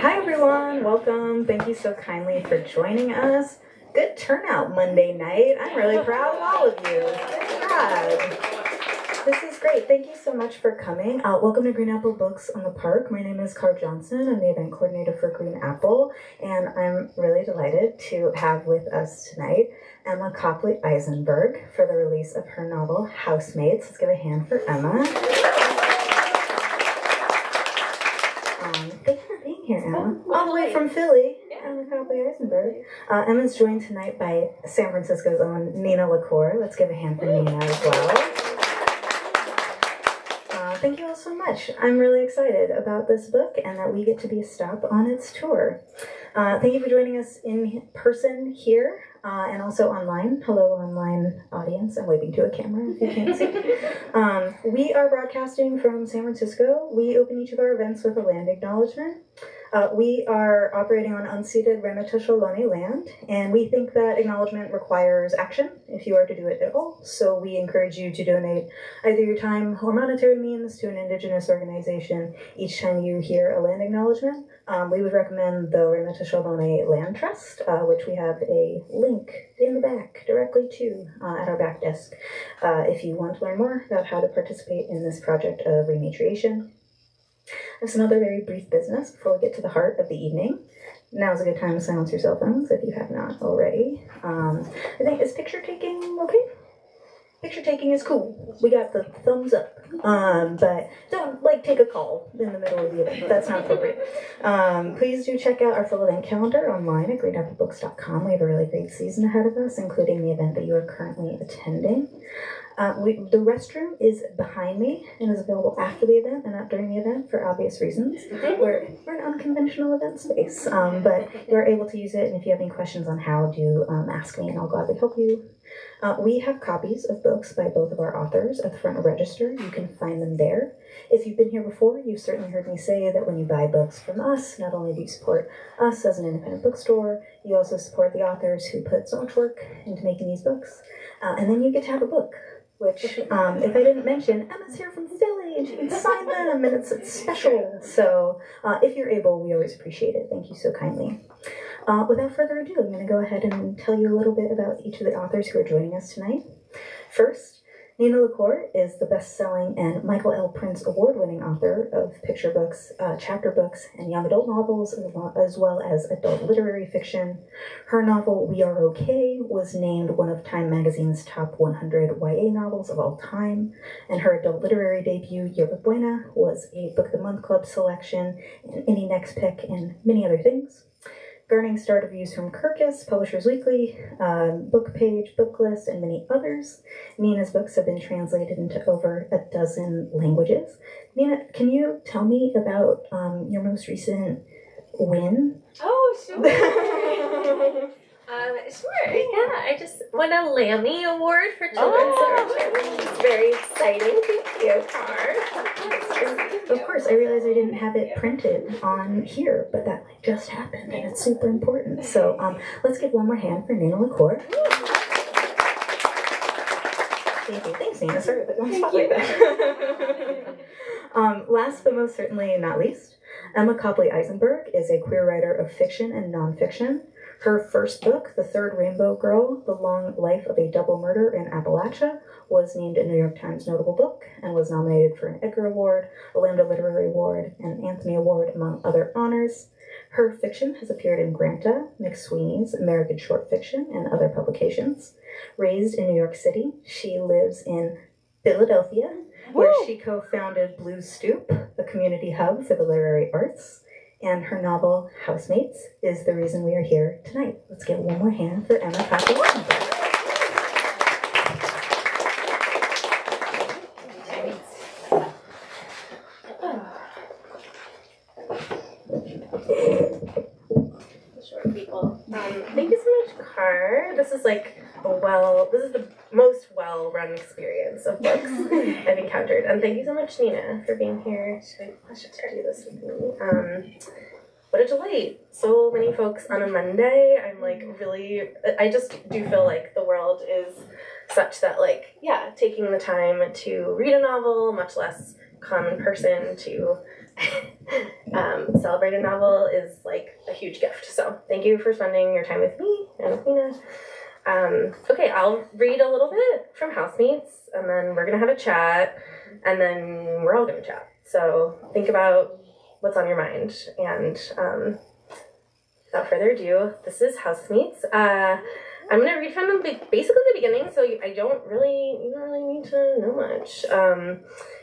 Hi everyone, welcome. Thank you so kindly for joining us. Good turnout Monday night. I'm really proud of all of you. Good job. This is great. Thank you so much for coming. Welcome to Green Apple Books on the Park. My name is Carl Johnson. I'm the event coordinator for Green Apple, and I'm really delighted to have with us tonight Emma Copley Eisenberg for the release of her novel Housemates. Let's give a hand for Emma. Thank you for being here, Emma. All the way from Philly, Emma Copley Eisenberg. Emma's joined tonight by San Francisco's own Nina LaCour. Let's give a hand for Nina as well. Thank you all so much. I'm really excited about this book and that we get to be a stop on its tour. Thank you for joining us in person here and also online. Hello, online audience. I'm waving to a camera if you can't see. We are broadcasting from San Francisco. We open each of our events with a land acknowledgement. We are operating on unceded Ramaytush land, and we think that acknowledgement requires action if you are to do it at all. So we encourage you to donate either your time or monetary means to an Indigenous organization each time you hear a land acknowledgement. We would recommend the Ramaytush Land Trust, which we have a link in the back directly to at our back desk if you want to learn more about how to participate in this project of rematriation. I have some other very brief business before we get to the heart of the evening. Now's a good time to silence your cell phones if you have not already. I think, is picture taking okay? Picture taking is cool. We got the thumbs up. But don't, take a call in the middle of the event. That's not appropriate. Please do check out our full event calendar online at greenapplebooks.com. We have a really great season ahead of us, including the event that you are currently attending. The restroom is behind me and is available after the event and not during the event for obvious reasons. We're an unconventional event space, but you're able to use it, and if you have any questions on how, do ask me and I'll gladly help you. We have copies of books by both of our authors at the front register. You can find them there. If you've been here before, you've certainly heard me say that when you buy books from us, not only do you support us as an independent bookstore, you also support the authors who put so much work into making these books. And then you get to have a book, which, if I didn't mention, Emma's here from Philly, and she can sign them, and it's special. So if you're able, we always appreciate it. Thank you so kindly. Without further ado, I'm going to go ahead and tell you a little bit about each of the authors who are joining us tonight. First, Nina LaCour is the best-selling and Michael L. Prince award-winning author of picture books, chapter books, and young adult novels, as well as adult literary fiction. Her novel, We Are Okay, was named one of Time Magazine's top 100 YA novels of all time, and her adult literary debut, Yerba Buena, was a Book of the Month Club selection, an Indie Next Pick, and many other things. Garnering star reviews from Kirkus, Publishers Weekly, Book Page, Booklist, and many others. Nina's books have been translated into over a dozen languages. Nina, can you tell me about your most recent win? Oh, sure. Sure, yeah. I just won a Lammy Award for children's literature, which is very exciting. Thank you, Car. Of course, I realized I didn't have it printed on here, but that just happened, and it's super important. So let's give one more hand for Nina LaCour. Thank you. Thanks, Nina. Sorry, but don't spot like that. Last but most certainly not least, Emma Copley Eisenberg is a queer writer of fiction and nonfiction. Her first book, The Third Rainbow Girl, The Long Life of a Double Murder in Appalachia, was named a New York Times Notable Book and was nominated for an Edgar Award, a Lambda Literary Award, and an Anthony Award, among other honors. Her fiction has appeared in Granta, McSweeney's, American Short Fiction, and other publications. Raised in New York City, she lives in Philadelphia, where she co-founded Blue Stoop, a community hub for the literary arts. And her novel, Housemates, is the reason we are here tonight. Let's give one more hand for Emma Copley Eisenberg. Short people. Thank you so much, Car. This is the most well-run experience of books I've encountered. And thank you so much, Nina, for being here. It's a pleasure to do this with me. What a delight. So many folks on a Monday. I just do feel like the world is such that, taking the time to read a novel, much less common person to Celebrate a novel is like a huge gift. So thank you for spending your time with me and with Nina. Okay, I'll read a little bit from Housemates, and then we're gonna have a chat, and then we're all gonna chat. So think about what's on your mind, and without further ado, this is Housemates. I'm gonna read from basically the beginning, so you don't really need to know much,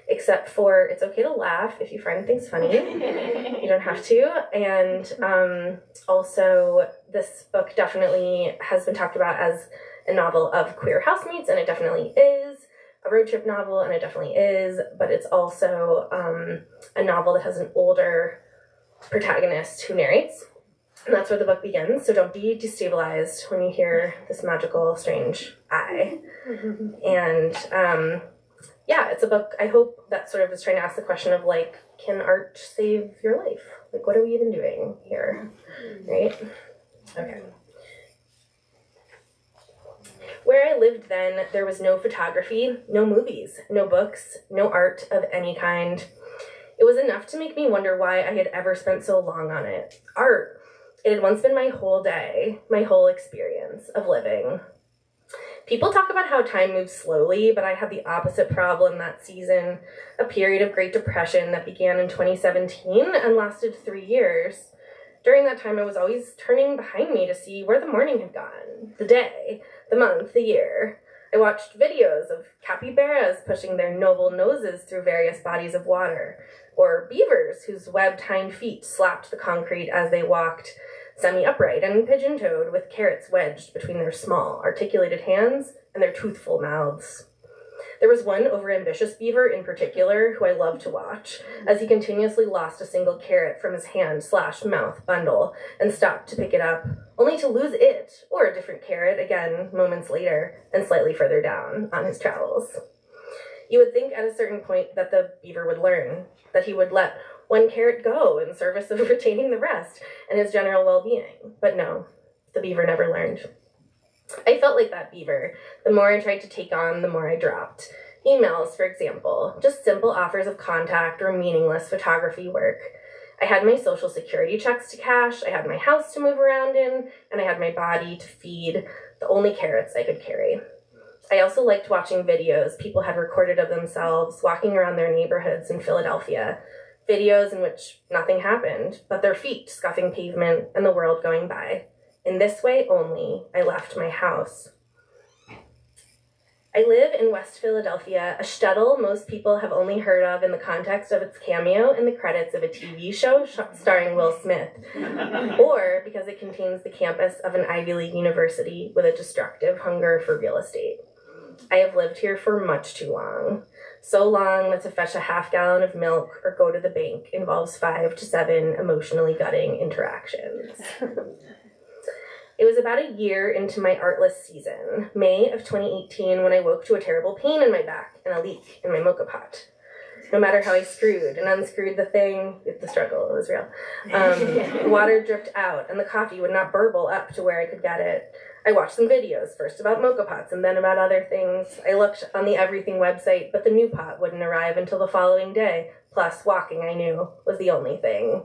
except for it's okay to laugh if you find things funny. You don't have to, and also this book definitely has been talked about as a novel of queer housemates, and it definitely is a road trip novel, and it definitely is, but it's also a novel that has an older protagonist who narrates. And that's where the book begins, so don't be destabilized when you hear this magical, strange I. And, yeah, it's a book, I hope, that sort of is trying to ask the question of, like, can art save your life? Like, what are we even doing here? Right? Okay. Where I lived then, there was no photography, no movies, no books, no art of any kind. It was enough to make me wonder why I had ever spent so long on it. Art. It had once been my whole day, my whole experience of living. People talk about how time moves slowly, but I had the opposite problem that season, a period of Great Depression that began in 2017 and lasted 3 years. During that time, I was always turning behind me to see where the morning had gone, the day, the month, the year. I watched videos of capybaras pushing their noble noses through various bodies of water, or beavers whose webbed hind feet slapped the concrete as they walked, semi-upright and pigeon-toed, with carrots wedged between their small, articulated hands and their toothful mouths. There was one overambitious beaver in particular who I loved to watch, as he continuously lost a single carrot from his hand/mouth bundle and stopped to pick it up, only to lose it, or a different carrot, again moments later, and slightly further down on his travels. You would think at a certain point that the beaver would learn, that he would let one carrot go in service of retaining the rest and his general well-being. But no, the beaver never learned. I felt like that beaver. The more I tried to take on, the more I dropped. Emails, for example, just simple offers of contact or meaningless photography work. I had my social security checks to cash, I had my house to move around in, and I had my body to feed, the only carrots I could carry. I also liked watching videos people had recorded of themselves walking around their neighborhoods in Philadelphia. Videos in which nothing happened, but their feet scuffing pavement and the world going by. In this way only, I left my house. I live in West Philadelphia, a shtetl most people have only heard of in the context of its cameo in the credits of a TV show starring Will Smith, or because it contains the campus of an Ivy League university with a destructive hunger for real estate. I have lived here for much too long. So long that to fetch a half-gallon of milk or go to the bank involves 5 to 7 emotionally gutting interactions. It was about a year into my artless season, May of 2018, when I woke to a terrible pain in my back and a leak in my mocha pot. No matter how I screwed and unscrewed the thing, the struggle was real. Water dripped out and the coffee would not burble up to where I could get it. I watched some videos, first about mocha pots and then about other things. I looked on the Everything website, but the new pot wouldn't arrive until the following day. Plus, walking, I knew, was the only thing.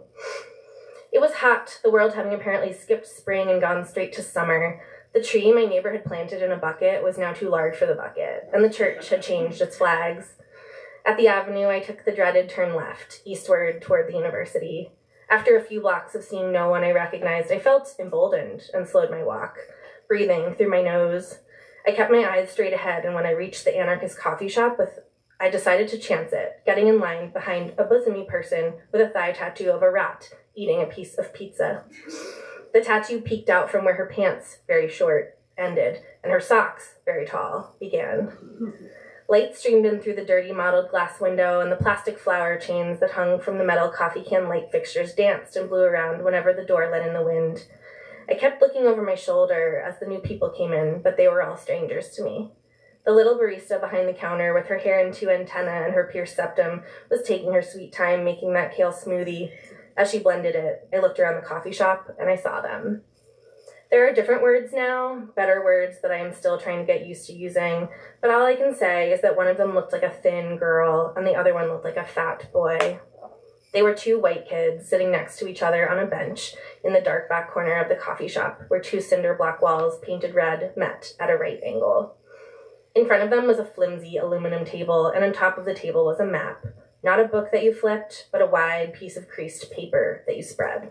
It was hot, the world having apparently skipped spring and gone straight to summer. The tree my neighbor had planted in a bucket was now too large for the bucket, and the church had changed its flags. At the avenue, I took the dreaded turn left, eastward toward the university. After a few blocks of seeing no one I recognized, I felt emboldened and slowed my walk, breathing through my nose. I kept my eyes straight ahead, and when I reached the anarchist coffee shop, I decided to chance it, getting in line behind a bosomy person with a thigh tattoo of a rat eating a piece of pizza. The tattoo peeked out from where her pants, very short, ended, and her socks, very tall, began. Light streamed in through the dirty mottled glass window, and the plastic flower chains that hung from the metal coffee can light fixtures danced and blew around whenever the door let in the wind. I kept looking over my shoulder as the new people came in, but they were all strangers to me. The little barista behind the counter, with her hair in 2 antennae and her pierced septum, was taking her sweet time making that kale smoothie. As she blended it, I looked around the coffee shop, and I saw them. There are different words now, better words that I am still trying to get used to using, but all I can say is that one of them looked like a thin girl, and the other one looked like a fat boy. They were two white kids sitting next to each other on a bench in the dark back corner of the coffee shop where two cinder block walls painted red met at a right angle. In front of them was a flimsy aluminum table, and on top of the table was a map. Not a book that you flipped, but a wide piece of creased paper that you spread.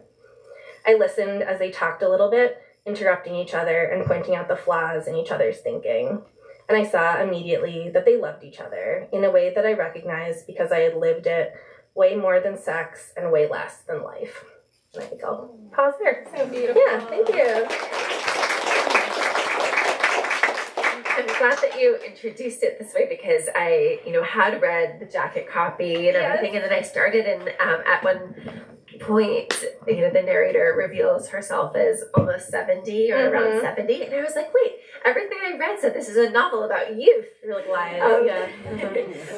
I listened as they talked a little bit, interrupting each other and pointing out the flaws in each other's thinking. And I saw immediately that they loved each other in a way that I recognized because I had lived it way more than sex and way less than life. And I think I'll pause there. So beautiful. Yeah, thank you. I'm glad that you introduced it this way because I, had read the jacket copy and everything, and then I started, and at one point, the narrator reveals herself as almost 70 or around 70, and I was like, wait, everything I read said this is a novel about youth. You're like lying. Yeah.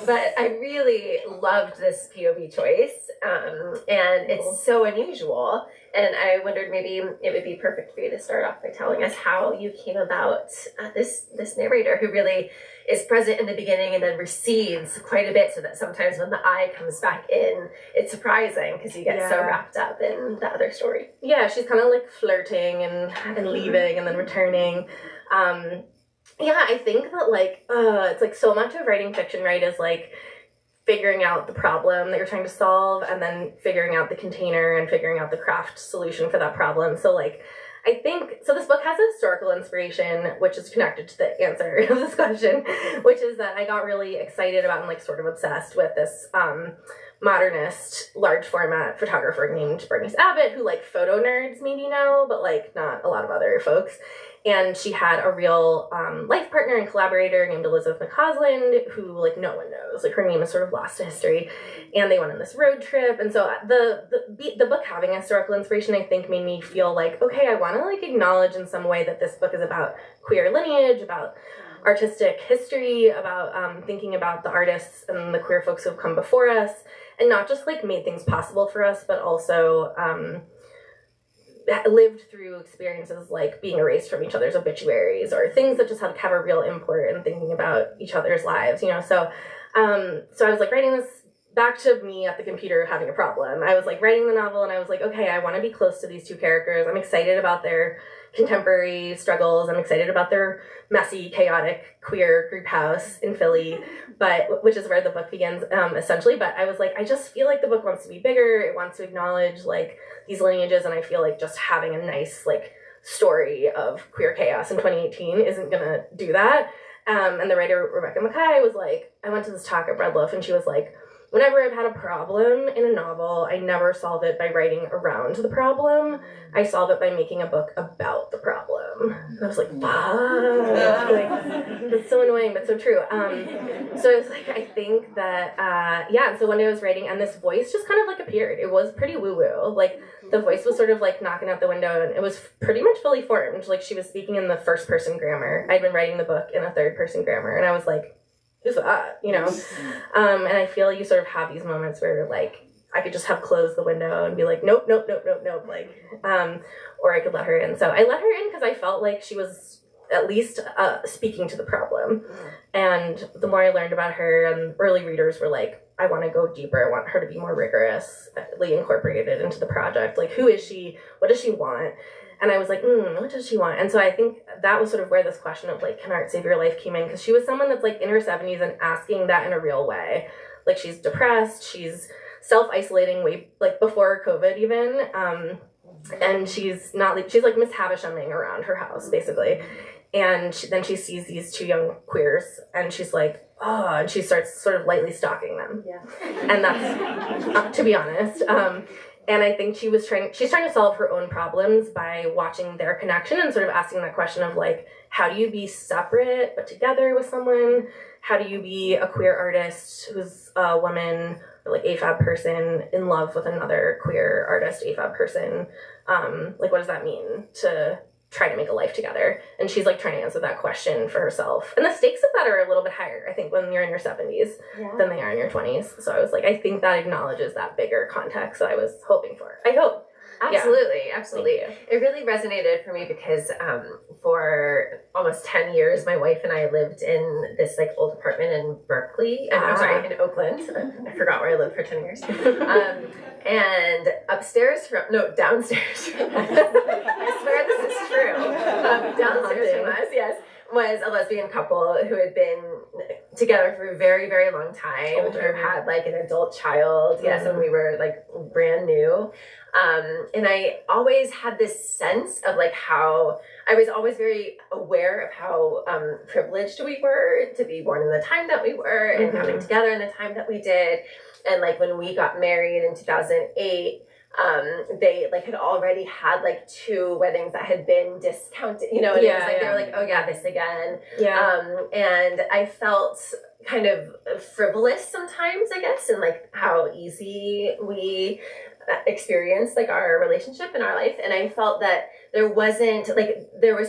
But I really loved this POV choice, and it's so unusual. And I wondered maybe it would be perfect for you to start off by telling us how you came about this narrator who really is present in the beginning and then recedes quite a bit, so that sometimes when the eye comes back in, it's surprising because you get so wrapped up in the other story. Yeah, she's kind of like flirting and leaving and then returning. I think that it's like so much of writing fiction, right, is like figuring out the problem that you're trying to solve and then figuring out the container and figuring out the craft solution for that problem. So I think, so this book has a historical inspiration, which is connected to the answer of this question, which is that I got really excited about and sort of obsessed with this modernist large format photographer named Bernice Abbott, who photo nerds maybe know, but not a lot of other folks. And she had a real life partner and collaborator named Elizabeth McCausland, who no one knows. Her name is sort of lost to history. And they went on this road trip. And so the book having a historical inspiration, I think, made me feel okay, I want to acknowledge in some way that this book is about queer lineage, about artistic history, about thinking about the artists and the queer folks who have come before us, and not just made things possible for us, but also lived through experiences like being erased from each other's obituaries or things that just have a real import in thinking about each other's lives, So I was writing this back to me at the computer having a problem. I was writing the novel and I was okay, I want to be close to these two characters. I'm excited about their contemporary struggles. I'm excited about their messy, chaotic, queer group house in Philly, which is where the book begins, essentially. But I was I just feel the book wants to be bigger. It wants to acknowledge these lineages, and I feel just having a nice story of queer chaos in 2018 isn't gonna do that. And the writer Rebecca Mackay was I went to this talk at Bread Loaf, and she was whenever I've had a problem in a novel, I never solve it by writing around the problem. I solve it by making a book about the problem. And I was fuck. That's so annoying, but so true. So I was I think that, and so one day I was writing, and this voice just kind of appeared. It was pretty woo-woo. The voice was sort of knocking out the window, and it was pretty much fully formed. She was speaking in the first person grammar. I'd been writing the book in a third person grammar, and I was who's that, And I feel you sort of have these moments where I could just have closed the window and be nope, or I could let her in. So I let her in because I felt she was at least speaking to the problem. And the more I learned about her, and early readers were I want to go deeper. I want her to be more rigorously incorporated into the project. Who is she? What does she want? And I was what does she want? And so I think that was sort of where this question of can art save your life came in, because she was someone that's in her 70s and asking that in a real way. She's depressed, she's self-isolating way before COVID even, and she's Miss Havisheming around her house basically. And then she sees these two young queers, and she's and she starts sort of lightly stalking them. Yeah. And that's to be honest. And I think she's trying to solve her own problems by watching their connection and sort of asking that question of how do you be separate but together with someone? How do you be a queer artist who's a woman or AFAB person in love with another queer artist, AFAB person? What does that mean to try to make a life together? And she's trying to answer that question for herself. And the stakes of that are a little bit higher, I think, when you're in your 70s than they are in your 20s. So I was I think that acknowledges that bigger context that I was hoping for. I hope. Absolutely. It really resonated for me because for almost 10 years, my wife and I lived in this like old apartment in Berkeley. I'm sorry, in Oakland. I forgot where I lived for 10 years. And downstairs. I swear this is true. Downstairs from us, yes, was a lesbian couple who had been together for a very, very long time. Who had like an adult child. Yes, and we were like brand new. And I always had this sense of like how I was always very aware of how privileged we were to be born in the time that we were and coming together in the time that we did. And like when we got married in 2008, they like had already had like 2 weddings that had been discounted, you know, and it was like they were like, oh yeah, this again. And I felt kind of frivolous sometimes, I guess, and like how easy we experienced like our relationship in our life. And I felt that there was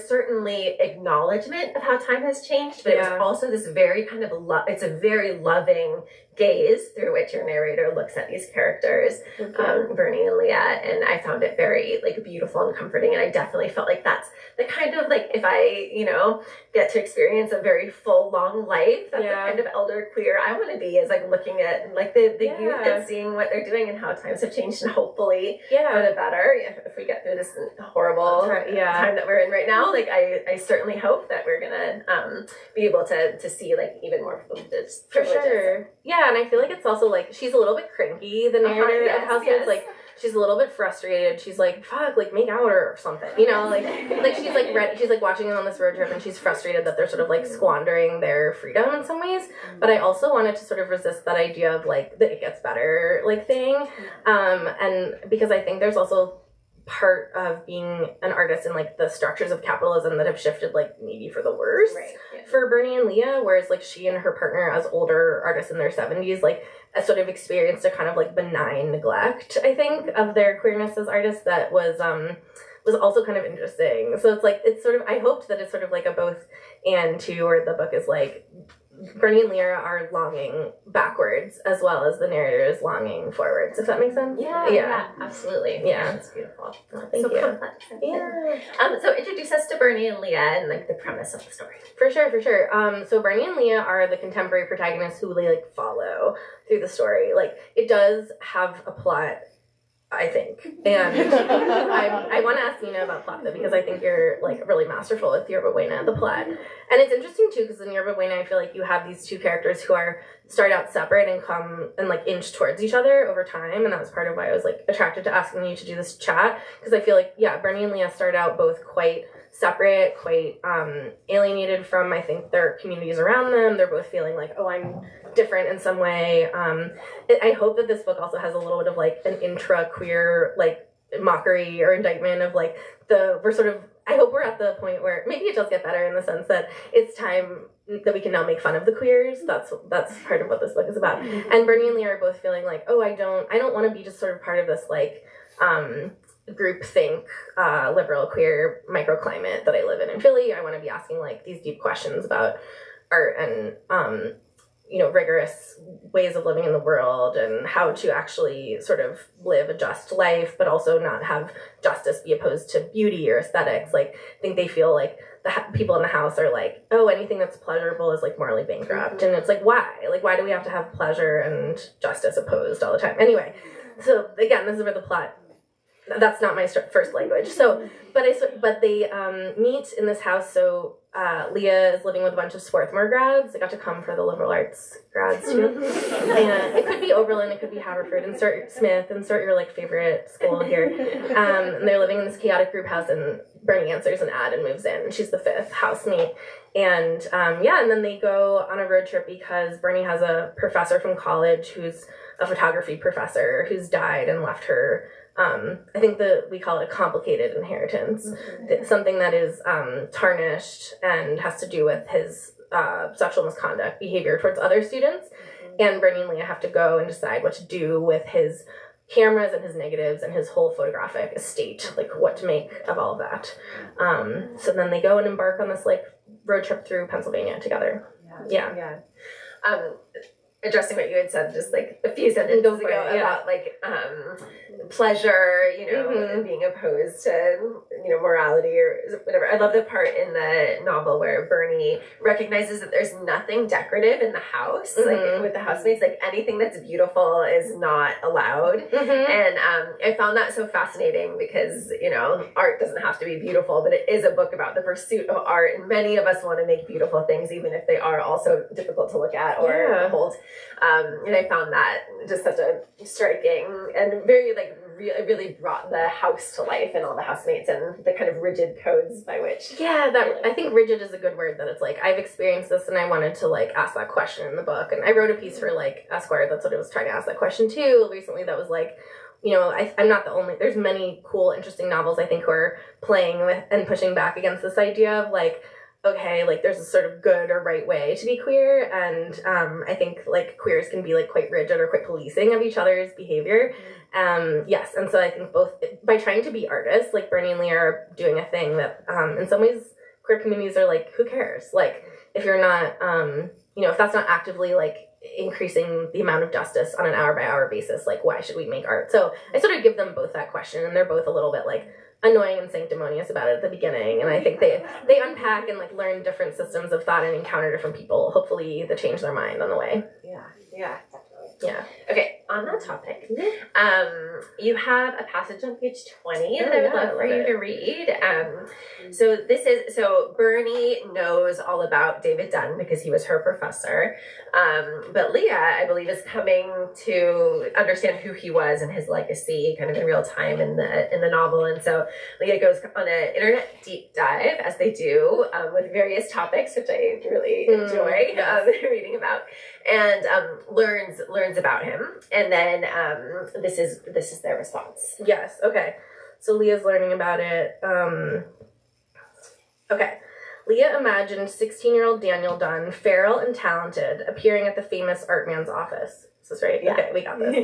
certainly acknowledgement of how time has changed, but it was also this very kind of it's a very loving gaze through which your narrator looks at these characters, Bernie and Leah, and I found it very like beautiful and comforting. And I definitely felt like that's the kind of like, if I, you know, get to experience a very full long life, that's the kind of elder queer I want to be, is like looking at like the youth and seeing what they're doing and how times have changed, and hopefully for the better if we get through this horrible time that we're in right now. Like I certainly hope that we're gonna be able to see like even more privileges. For sure. Yeah, and I feel like it's also like she's a little bit cranky, the narrator of Housemates. Like she's a little bit frustrated. She's like, fuck, like make out or something, you know, like she's like she's like watching them on this road trip and she's frustrated that they're sort of like squandering their freedom in some ways. But I also wanted to sort of resist that idea of like the it gets better like thing, and because I think there's also part of being an artist in like the structures of capitalism that have shifted like maybe for the worse for Bernie and Leah, whereas like she and her partner as older artists in their 70s like sort of experienced a kind of like benign neglect, I think, of their queerness as artists that was also kind of interesting. So it's like, it's sort of, I hoped that it's sort of like a both and too, where the book is like Bernie and Leah are longing backwards as well as the narrator is longing forwards, if that makes sense. Yeah, absolutely. It's beautiful. Thank you. Complex. So introduce us to Bernie and Leah and like the premise of the story. For sure. So Bernie and Leah are the contemporary protagonists who we like follow through the story. Like it does have a plot, I think. And I want to ask Nina about plot though, because I think you're like really masterful with Yerba Buena, the plot. And it's interesting too, because in Yerba Buena, I feel like you have these 2 characters who start out separate and come and like inch towards each other over time. And that was part of why I was like attracted to asking you to do this chat. Because I feel like, Bernie and Leah start out both quite separate, quite alienated from, I think, their communities around them. They're both feeling like, oh, I'm different in some way. I hope that this book also has a little bit of like an intra-queer like mockery or indictment of like I hope we're at the point where maybe it does get better in the sense that it's time that we can now make fun of the queers. That's part of what this book is about. And Bernie and Leah are both feeling like, oh, I don't want to be just sort of part of this like groupthink, liberal queer microclimate that I live in Philly. I want to be asking like these deep questions about art and rigorous ways of living in the world and how to actually sort of live a just life, but also not have justice be opposed to beauty or aesthetics. Like, I think they feel like the people in the house are like, oh, anything that's pleasurable is like morally bankrupt. And it's like, why? Like, why do we have to have pleasure and justice opposed all the time? Anyway, so again, this is where the plot, that's not my first language. So, but they meet in this house. So Leah is living with a bunch of Swarthmore grads. They got to come for the liberal arts grads too. And it could be Oberlin, it could be Haverford. Insert Smith, insert your like favorite school here. And they're living in this chaotic group house, and Bernie answers an ad and moves in. She's the 5th housemate. And and then they go on a road trip because Bernie has a professor from college who's a photography professor who's died and left her I think we call it a complicated inheritance, something that is tarnished and has to do with his sexual misconduct behavior towards other students. And Bernie and Leah have to go and decide what to do with his cameras and his negatives and his whole photographic estate, like what to make of all of that. So then they go and embark on this like road trip through Pennsylvania together. addressing what you had said just like a few sentences ago about like pleasure, you know, being opposed to, you know, morality or whatever. I love the part in the novel where Bernie recognizes that there's nothing decorative in the house, like with the housemates, like anything that's beautiful is not allowed. And I found that so fascinating because, you know, art doesn't have to be beautiful, but it is a book about the pursuit of art, and many of us want to make beautiful things, even if they are also difficult to look at or hold. And I found that just such a striking and very like really brought the house to life and all the housemates and the kind of rigid codes by which. Yeah, that I think rigid is a good word. That it's like I've experienced this and I wanted to like ask that question in the book, and I wrote a piece for like Esquire that's what it was trying to ask that question too recently. That was like, you know, I'm not the only. There's many cool, interesting novels I think who are playing with and pushing back against this idea of like, okay, like there's a sort of good or right way to be queer, and I think like queers can be like quite rigid or quite policing of each other's behavior. Yes, and so I think both by trying to be artists, like Bernie and Leah are doing a thing that in some ways queer communities are like, who cares? Like if you're not, you know, if that's not actively like increasing the amount of justice on an hour by hour basis, like why should we make art? So I sort of give them both that question, and they're both a little bit like annoying and sanctimonious about it at the beginning, and I think they unpack and like learn different systems of thought and encounter different people. Hopefully they change their mind on the way. Yeah, okay, on that topic, you have a passage on page 20 that I would love for you to read. So Bernie knows all about David Dunn because he was her professor, but Leah, I believe, is coming to understand who he was and his legacy kind of in real time in the novel. And so Leah goes on an internet deep dive, as they do, with various topics, which I really enjoy reading about, and learns about him. And then this is their response. Yes, okay. So Leah's learning about it. Okay. Leah imagined 16-year-old Daniel Dunn, feral and talented, appearing at the famous art man's office. Is this right? Yeah. Okay, we got this.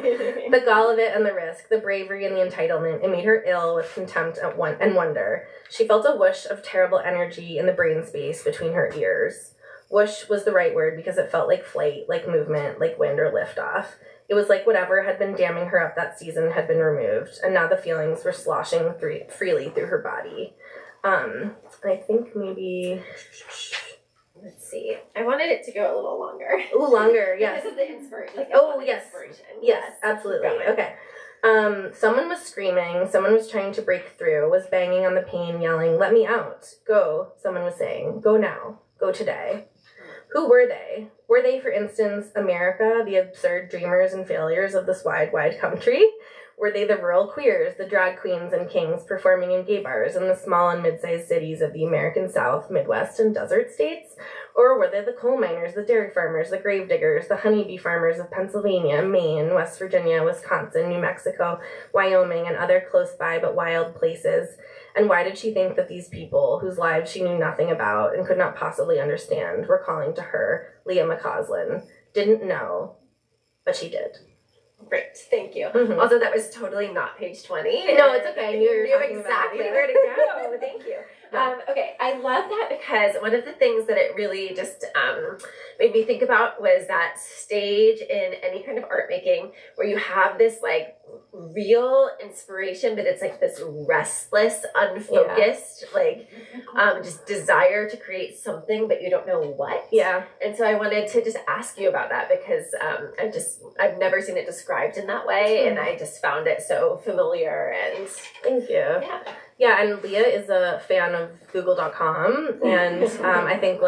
The gall of it and the risk, the bravery and the entitlement, it made her ill with contempt and wonder. She felt a whoosh of terrible energy in the brain space between her ears. Whoosh was the right word because it felt like flight, like movement, like wind or liftoff. It was like whatever had been damming her up that season had been removed, and now the feelings were sloshing freely through her body. I think maybe... Let's see. I wanted it to go a little longer. Ooh, longer, yes. Because of the inspiration. Like, yes. Inspiration. Yes, absolutely. Okay. Someone was screaming, someone was trying to break through, was banging on the pane, yelling, "Let me out. Go," someone was saying. "Go now. Go today." Who were they? Were they, for instance, America, the absurd dreamers and failures of this wide, wide country? Were they the rural queers, the drag queens and kings performing in gay bars in the small and mid-sized cities of the American South, Midwest, and desert states? Or were they the coal miners, the dairy farmers, the grave diggers, the honeybee farmers of Pennsylvania, Maine, West Virginia, Wisconsin, New Mexico, Wyoming, and other close-by but wild places? And why did she think that these people, whose lives she knew nothing about and could not possibly understand, were calling to her, Leah McCausland? Didn't know, but she did. Great, thank you. Also, that was totally not page 20. No, it's okay. I knew you were exactly where to go. Thank you. Okay, I love that because one of the things that it really just made me think about was that stage in any kind of art making where you have this like real inspiration, but it's like this restless, unfocused, like just desire to create something, but you don't know what. Yeah. And so I wanted to just ask you about that because I've never seen it described in that way, and I just found it so familiar. And thank you. Yeah, and Leah is a fan of Google.com, and I think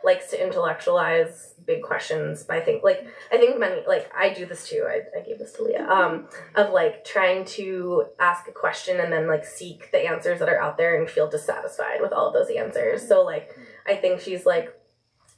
likes to intellectualize big questions. But I think many, like I do this too. I gave this to Leah, of like trying to ask a question and then like seek the answers that are out there and feel dissatisfied with all of those answers. So like I think she's like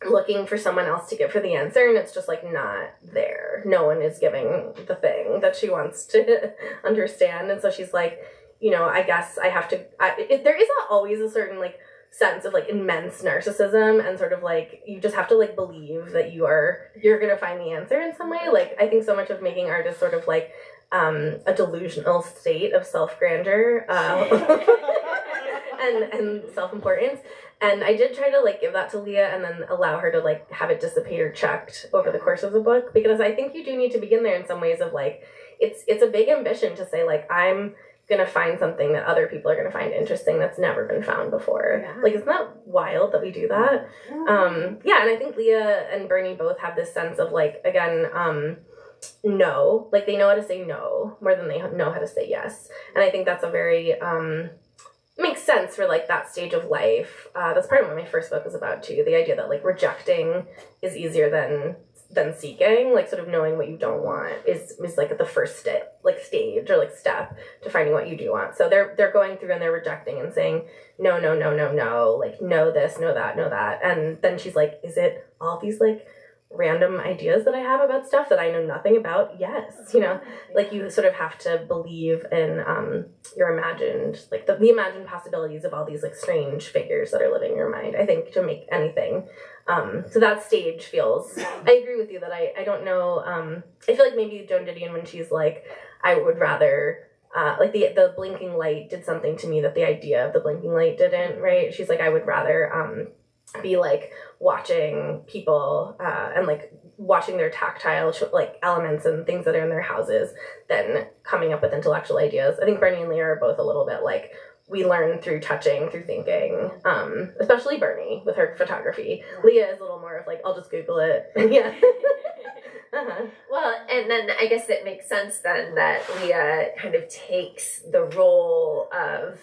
looking for someone else to give her the answer, and it's just like not there. No one is giving the thing that she wants to understand, and so she's like, you know, I guess I have to. There is always a certain like sense of like immense narcissism, and sort of like you just have to like believe that you're gonna find the answer in some way. Like I think so much of making art is sort of like a delusional state of self grandeur, and self-importance. And I did try to like give that to Leah and then allow her to like have it dissipate or checked over the course of the book, because I think you do need to begin there in some ways of like, it's a big ambition to say like, I'm gonna find something that other people are gonna find interesting that's never been found before. Yeah. Like, isn't that wild that we do that? Yeah, and I think Leah and Bernie both have this sense of like, again, no, like they know how to say no more than they know how to say yes. And I think that's a very makes sense for like that stage of life. That's part of what my first book was about too, the idea that like rejecting is easier than seeking. Like sort of knowing what you don't want is like at the first stage or like step to finding what you do want. So they're going through and they're rejecting and saying no, like no this, no that, and then she's like, is it all these like random ideas that I have about stuff that I know nothing about? Yes, like you sort of have to believe in your imagined, like the imagined possibilities of all these like strange figures that are living in your mind, I think, to make anything. So that stage feels, I agree with you that I don't know, I feel like maybe Joan Didion, when she's like, I would rather like the blinking light did something to me that the idea of the blinking light didn't, right? She's like, I would rather be like watching people and like watching their tactile like elements and things that are in their houses than coming up with intellectual ideas. I think Bernie and Leah are both a little bit like, we learn through touching, through thinking, especially Bernie with her photography. Leah is a little more of like, I'll just Google it. Yeah. Well, and then I guess it makes sense then that Leah kind of takes the role of,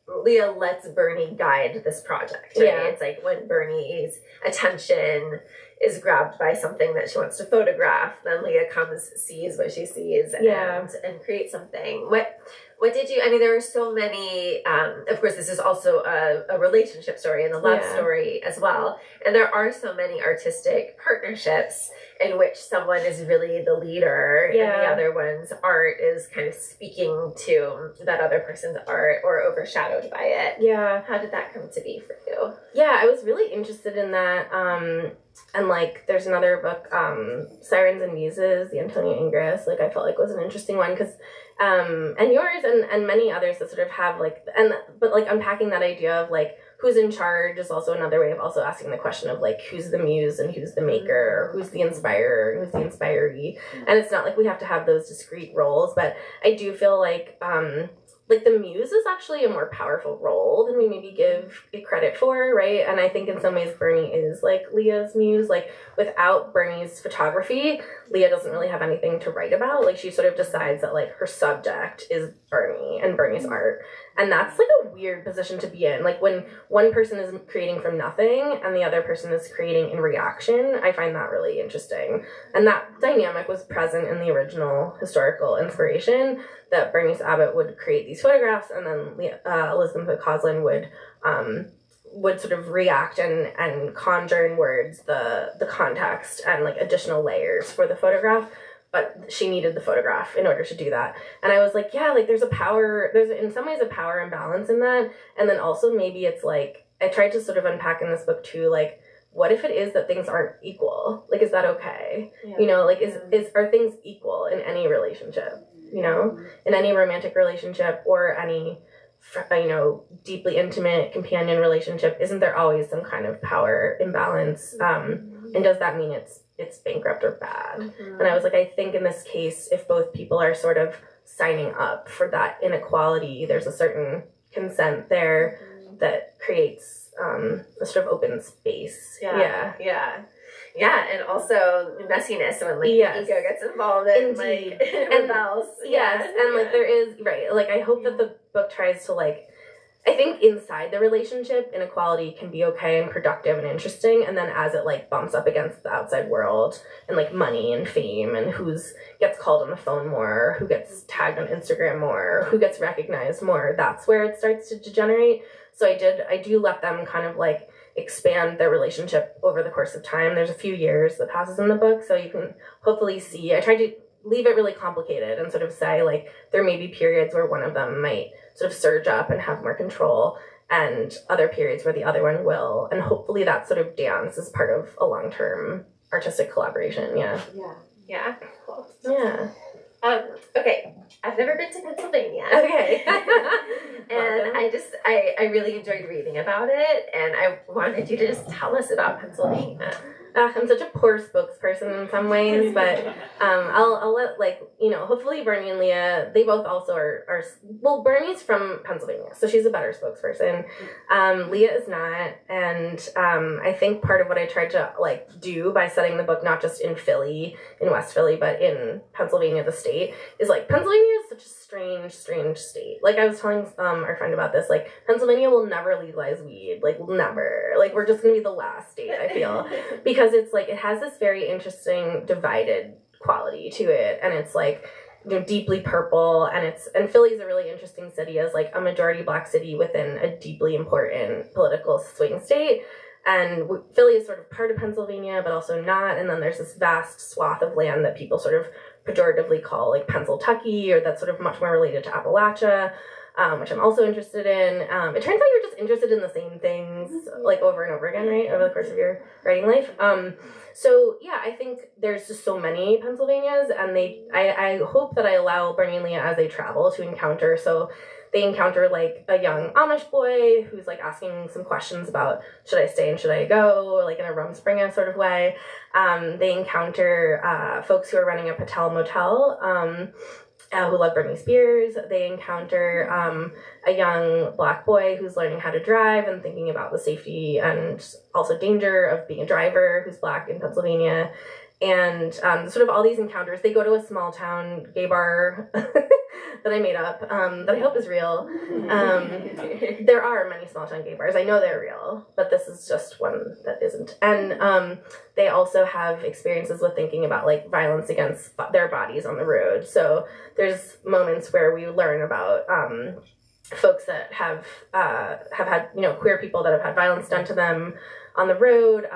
Leah lets Bernie guide this project, right? Yeah. It's like when Bernie's attention is grabbed by something that she wants to photograph, then Leah comes, sees what she sees, and creates something. What did you, there are so many, of course this is also a relationship story and a love story as well, and there are so many artistic partnerships in which someone is really the leader and the other one's art is kind of speaking to that other person's art or overshadowed by it. Yeah. How did that come to be for you? Yeah, I was really interested in that, and like there's another book, Sirens and Muses, the Antonia Ingres, like I felt like was an interesting one because and yours and many others that sort of have like, but like unpacking that idea of like who's in charge is also another way of also asking the question of like who's the muse and who's the maker, or who's the inspirer and who's the inspiree. And it's not like we have to have those discrete roles, but I do feel like the muse is actually a more powerful role than we maybe give it credit for, right? And I think in some ways Bernie is like Leah's muse. Like without Bernie's photography, Leah doesn't really have anything to write about. Like she sort of decides that like her subject is Bernie and Bernie's art. And that's like a weird position to be in. Like when one person is creating from nothing and the other person is creating in reaction, I find that really interesting. And that dynamic was present in the original historical inspiration, that Bernice Abbott would create these photographs and then Elizabeth Coslin would sort of react and conjure in words the context and like additional layers for the photograph. But she needed the photograph in order to do that. And I was like, yeah, like there's in some ways a power imbalance in that. And then also maybe it's like, I tried to sort of unpack in this book too, like, what if it is that things aren't equal? Like, is that okay? Yeah. Like, are things equal in any relationship? In any romantic relationship or any, deeply intimate companion relationship, isn't there always some kind of power imbalance? And does that mean it's bankrupt or bad? Mm-hmm. And I was like, I think in this case, if both people are sort of signing up for that inequality, there's a certain consent there that creates a sort of open space. Yeah, and also messiness when like the ego gets involved and like rebels. Yes, and like there is, right, like I hope that the book tries to like, I think inside the relationship, inequality can be okay and productive and interesting, and then as it like bumps up against the outside world and like money and fame and gets called on the phone more, who gets tagged on Instagram more, who gets recognized more, that's where it starts to degenerate. So I do let them kind of like expand their relationship over the course of time. There's a few years that passes in the book, so you can hopefully see. I tried to leave it really complicated and sort of say like there may be periods where one of them might sort of surge up and have more control, and other periods where the other one will, and hopefully that sort of dance is part of a long-term artistic collaboration. Cool. Okay, I've never been to Pennsylvania. Okay. And I really enjoyed reading about it, and I wanted you to just tell us about Pennsylvania. I'm such a poor spokesperson in some ways, but I'll let, like, you know, hopefully Bernie and Leah, they both also are well, Bernie's from Pennsylvania, so she's a better spokesperson. Leah is not, and I think part of what I tried to, like, do by setting the book not just in Philly, in West Philly, but in Pennsylvania, the state, is, like, Pennsylvania is such a strange state. Like, I was telling our friend about this, like, Pennsylvania will never legalize weed, like, never. Like, we're just gonna be the last state, I feel, because it's like, it has this very interesting divided quality to it, and it's like, you know, deeply purple, and Philly's a really interesting city as like a majority Black city within a deeply important political swing state. And Philly is sort of part of Pennsylvania, but also not. And then there's this vast swath of land that people sort of pejoratively call like Pennsyltucky, or that's sort of much more related to Appalachia, which I'm also interested in. It turns out you're just interested in the same things like over and over again, right, over the course of your writing life. So yeah, I think there's just so many Pennsylvanias, and I hope that I allow Bernie and Leah as they travel to encounter. So they encounter like a young Amish boy who's like asking some questions about should I stay and should I go, like in a Rumspringa sort of way. They encounter folks who are running a Patel motel, who love Britney Spears. They encounter a young Black boy who's learning how to drive and thinking about the safety and also danger of being a driver who's Black in Pennsylvania. And sort of all these encounters, they go to a small town gay bar that I made up, that I hope is real. There are many small town gay bars. I know they're real, but this is just one that isn't. And they also have experiences with thinking about like violence against their bodies on the road. So there's moments where we learn about folks that have had, you know, queer people that have had violence done to them on the road.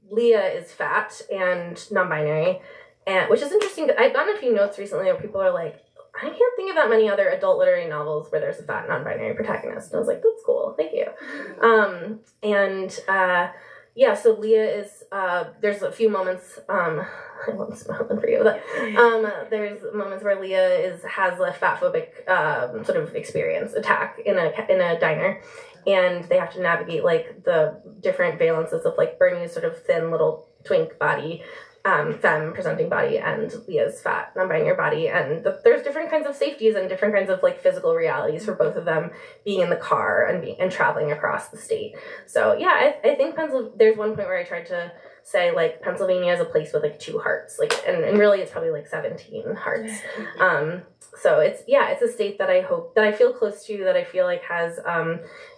Leah is fat and non-binary, and which is interesting. I've gotten a few notes recently where people are like, I can't think of that many other adult literary novels where there's a fat non-binary protagonist. And I was like, that's cool, thank you. Yeah, so Leah is, there's a few moments, I won't spoil them for you, but there's moments where Leah has a fatphobic sort of experience, attack in a diner, and they have to navigate like the different valences of like Bernie's sort of thin little twink body, femme presenting body, and Leah's fat non-binary body, and there's different kinds of safeties and different kinds of like physical realities for both of them being in the car and traveling across the state. So yeah, I think there's one point where I tried to say like Pennsylvania is a place with like 2 hearts, like and really it's probably like 17 hearts. So it's a state that I feel close to, that I feel like has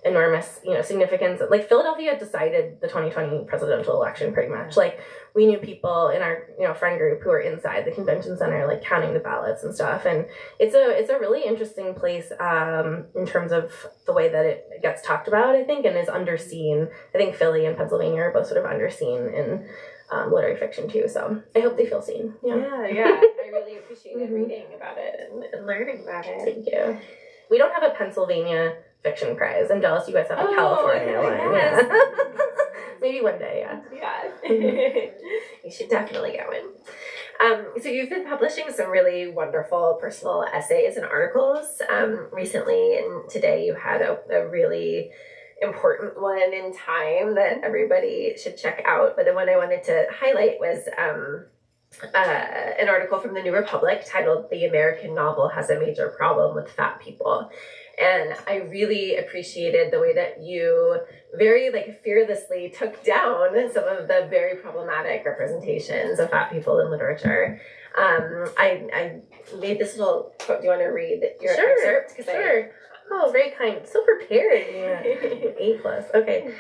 enormous, you know, significance. Like Philadelphia decided the 2020 presidential election pretty much. Like we knew people in our, you know, friend group who were inside the convention center like counting the ballots and stuff, and it's a really interesting place in terms of the way that it gets talked about, I think, and is underseen. I think Philly and Pennsylvania are both sort of underseen in literary fiction too, so I hope they feel seen. Yeah, I really appreciated reading about it and learning about it. Thank you. We don't have a Pennsylvania fiction prize. I'm jealous you guys have a California one. Yes. Yeah. Maybe one day, yeah. You should definitely get one. So you've been publishing some really wonderful personal essays and articles recently, and today you had a really important one in Time that everybody should check out. But the one I wanted to highlight was an article from the New Republic titled "The American Novel Has a Major Problem with Fat People." And I really appreciated the way that you very like fearlessly took down some of the very problematic representations of fat people in literature. I made this little quote. Do you want to read your excerpt? Sure. Oh, very kind. So prepared. Yeah. A+. Okay.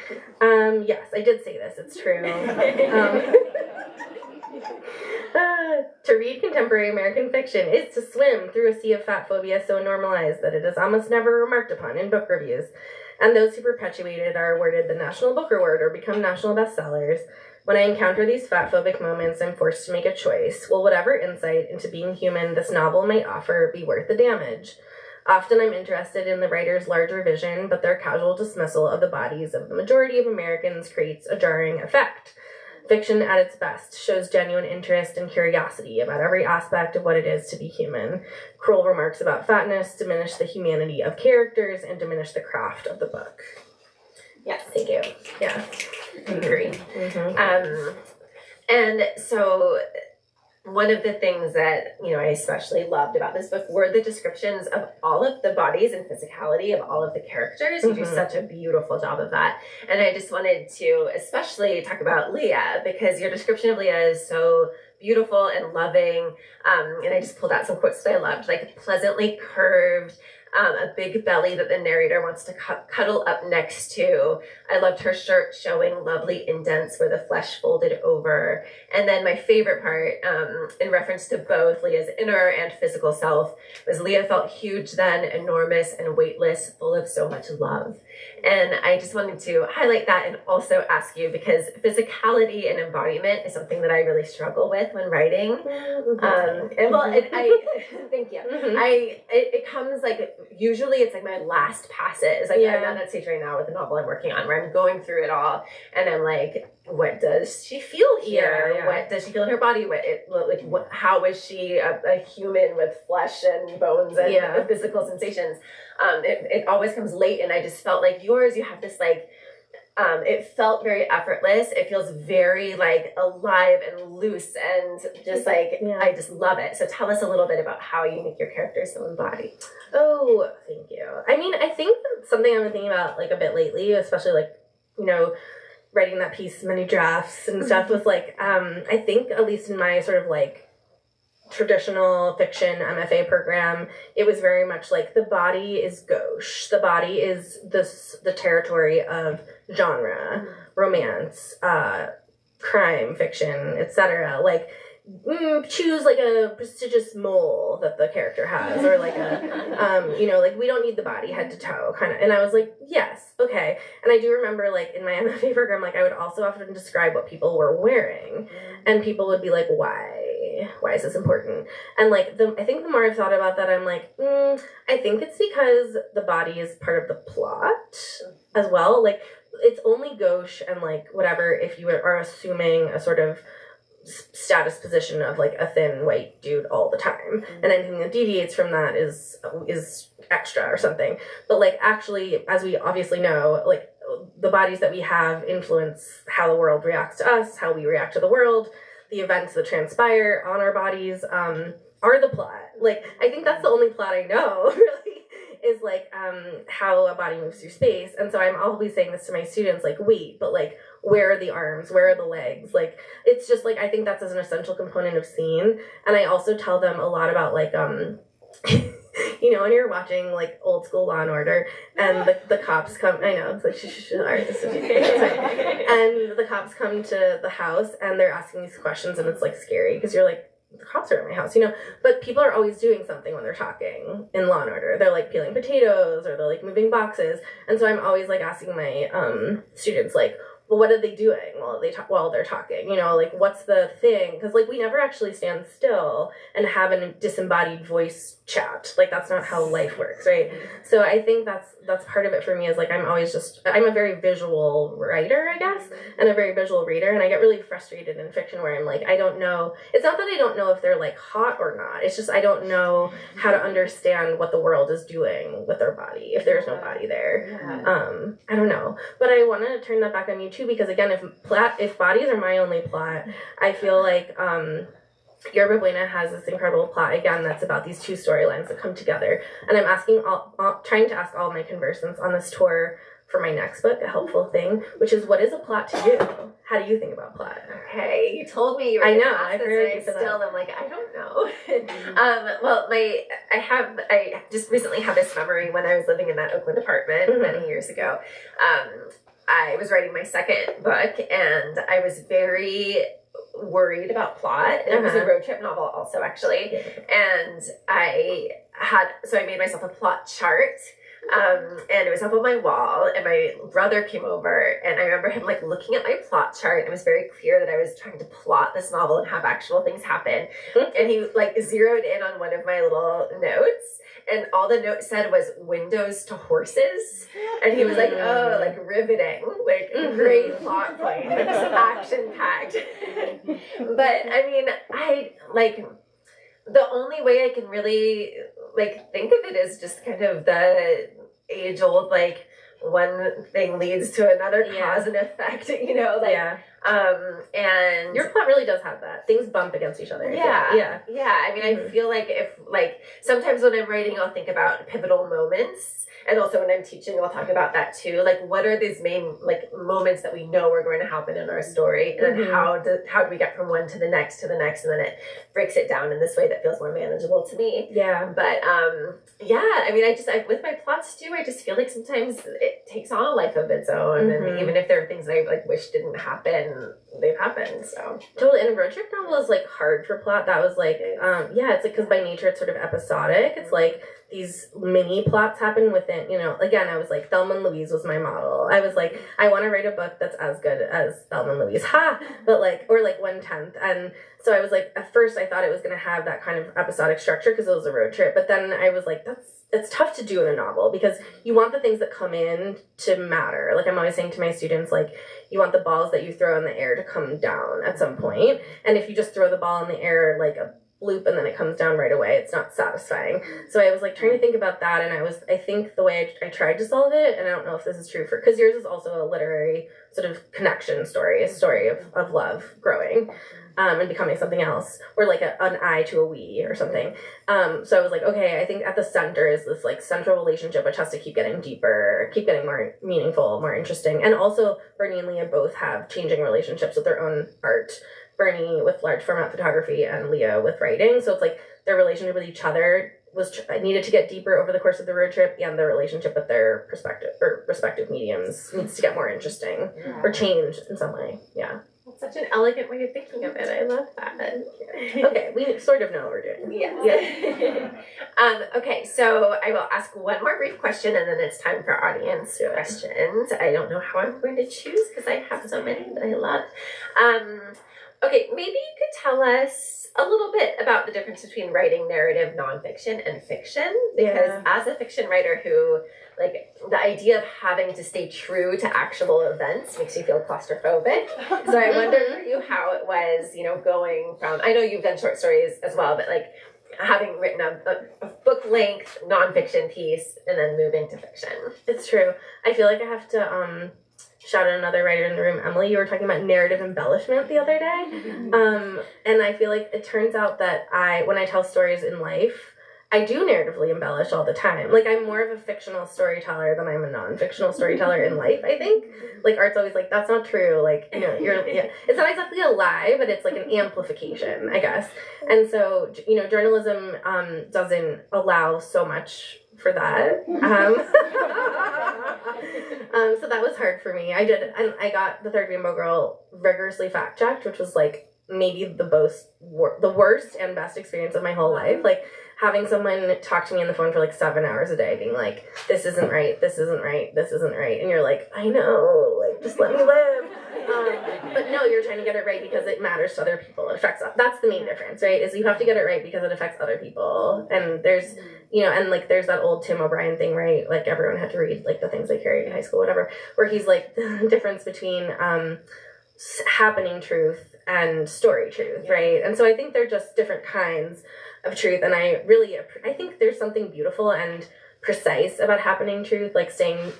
Yes, I did say this. It's true. To read contemporary American fiction is to swim through a sea of fat phobia so normalized that it is almost never remarked upon in book reviews, and those who perpetuate it are awarded the National Book Award or become national bestsellers. When I encounter these fat-phobic moments, I'm forced to make a choice. Will whatever insight into being human this novel might offer be worth the damage? Often I'm interested in the writer's larger vision, but their casual dismissal of the bodies of the majority of Americans creates a jarring effect. Fiction at its best shows genuine interest and curiosity about every aspect of what it is to be human. Cruel remarks about fatness diminish the humanity of characters and diminish the craft of the book. Yes, thank you. Yeah. I agree. Mm-hmm. And so one of the things that, I especially loved about this book were the descriptions of all of the bodies and physicality of all of the characters. You do such a beautiful job of that. And I just wanted to especially talk about Leah, because your description of Leah is so beautiful and loving. And I just pulled out some quotes that I loved, like pleasantly curved, a big belly that the narrator wants to cuddle up next to. I loved her shirt showing lovely indents where the flesh folded over. And then my favorite part, in reference to both Leah's inner and physical self, was Leah felt huge then, enormous and weightless, full of so much love. And I just wanted to highlight that and also ask you, because physicality and embodiment is something that I really struggle with when writing. Thank you. It comes like, usually it's like my last passes. Like I'm at that stage right now with the novel I'm working on, where I'm going through it all and I'm like, what does she feel here? Yeah. What does she feel in her body? How is she a human with flesh and bones and physical sensations? It always comes late, and I just felt like yours, you have this like, it felt very effortless. It feels very like alive and loose and just like, I just love it. So tell us a little bit about how you make your characters so embodied. Oh, thank you. I mean, I think that's something I've been thinking about like a bit lately, especially like, writing that piece, many drafts and stuff, was like, I think at least in my sort of like traditional fiction MFA program, it was very much like the body is gauche. The body is the territory of genre, romance, crime fiction, etc. Like, choose like a prestigious mole that the character has, or like a, like we don't need the body head to toe kind of. And I was like, yes, okay. And I do remember like in my MFA program, like I would also often describe what people were wearing, and people would be like, why is this important? And like I think the more I've thought about that, I'm like, I think it's because the body is part of the plot as well. Like it's only gauche and like whatever if you are assuming a sort of status position of like a thin white dude all the time, and anything that deviates from that is extra or something. But like actually, as we obviously know, like the bodies that we have influence how the world reacts to us, how we react to the world. The events that transpire on our bodies are the plot. Like I think that's the only plot I know really, is like how a body moves through space. And so I'm always saying this to my students, like, wait, but like where are the arms, where are the legs? Like it's just like I think that's an essential component of scene. And I also tell them a lot about like when you're watching like old school Law and Order and the cops come, I know it's like all right, this is and the cops come to the house and they're asking these questions, and it's like scary because you're like, the cops are at my house, but people are always doing something when they're talking in Law and Order. They're like peeling potatoes, or they're like moving boxes. And so I'm always like asking my students like, well, what are they doing while they're talking? Like what's the thing? Because like we never actually stand still and have a disembodied voice chat. Like that's not how life works, right? So I think that's part of it for me, is like I'm a very visual writer, I guess, and a very visual reader, and I get really frustrated in fiction where I'm like, I don't know. It's not that I don't know if they're like hot or not. It's just I don't know how to understand what the world is doing with their body if there's no body there. I don't know, but I want to turn that back on you too, because again, if bodies are my only plot, I feel like Yerba Buena has this incredible plot again that's about these two storylines that come together, and I'm trying to ask all my conversants on this tour for my next book a helpful thing, which is, what is a plot to you? How do you think about plot? Okay, you told me you were I going know, to ask I this, prepared and you for still that. I'm like, I don't know. Well, I just recently had this memory when I was living in that Oakland apartment many years ago. I was writing my second book, and I was very worried about plot. And it was a road trip novel also, actually. And I made myself a plot chart. And it was up on my wall, and my brother came over, and I remember him like looking at my plot chart, and it was very clear that I was trying to plot this novel and have actual things happen. And he like zeroed in on one of my little notes, and all the note said was windows to horses. And he was like, oh, like riveting, like great plot point, like action packed. But I mean, I like the only way I can really like think of it is just kind of the age old like one thing leads to another cause and effect, you know, like and your plot really does have that. Things bump against each other. Yeah. I mean, I feel like if like sometimes when I'm writing, I'll think about pivotal moments, and also when I'm teaching, I'll talk about that too. Like, what are these main like moments that we know are going to happen in our story, and then how do we get from one to the next, and then it breaks it down in this way that feels more manageable to me. Yeah. But I mean, I with my plots too, I just feel like sometimes it takes on a life of its own, and even if there are things that I like wish didn't happen, they've happened. So totally. And a road trip novel is like hard for plot. That was like it's like because by nature it's sort of episodic. It's like these mini plots happen within, you know, again, I was like, Thelma and Louise was my model. I was like, I want to write a book that's as good as Thelma and Louise. But like, or like 1/10. And so I was like, at first I thought it was going to have that kind of episodic structure because it was a road trip. But then I was like, it's tough to do in a novel because you want the things that come in to matter. Like I'm always saying to my students, like, you want the balls that you throw in the air to come down at some point. And if you just throw the ball in the air like a loop and then it comes down right away, it's not satisfying. So I was like trying to think about that, and I think the way I tried to solve it, and I don't know if this is true for, because yours is also a literary sort of connection story, a story of love growing and becoming something else, or like an I to a we or something. So I was like, okay, I think at the center is this like central relationship which has to keep getting deeper, keep getting more meaningful, more interesting. And also Bernie and Leah both have changing relationships with their own art. Bernie with large format photography and Leah with writing. So it's like their relationship with each other needed to get deeper over the course of the road trip, and their relationship with their respective mediums needs to get more interesting or change in some way. Yeah. That's such an elegant way of thinking of it. I love that. Okay, we sort of know what we're doing. Yes. Okay, so I will ask one more brief question, and then it's time for audience questions. I don't know how I'm going to choose because I have so many that I love. Okay, maybe you could tell us a little bit about the difference between writing narrative nonfiction and fiction, because as a fiction writer who, like, the idea of having to stay true to actual events makes you feel claustrophobic. So I wonder for you how it was, you know, going from, I know you've done short stories as well, but like having written a book-length nonfiction piece and then moving to fiction. It's true. I feel like I have to shout out another writer in the room, Emily. You were talking about narrative embellishment the other day. And I feel like it turns out that when I tell stories in life, I do narratively embellish all the time. Like, I'm more of a fictional storyteller than I'm a non-fictional storyteller in life, I think. Like, art's always like, that's not true. Like, you know, it's not exactly a lie, but it's like an amplification, I guess. And so, you know, journalism doesn't allow so much for that. So that was hard for me. I got The Third Rainbow Girl rigorously fact-checked, which was like maybe the worst and best experience of my whole life. Like, having someone talk to me on the phone for like 7 hours a day being like, this isn't right, this isn't right, this isn't right. And you're like, I know, like, just let me live. But no, you're trying to get it right because it matters to other people. It affects, that's the main difference, right? Is you have to get it right because it affects other people. And there's, you know, and like there's that old Tim O'Brien thing, right? Like everyone had to read like the things they carried in high school, whatever, where he's like the difference between happening truth and story truth, right? And so I think they're just different kinds of truth, and I think there's something beautiful and precise about happening truth, like staying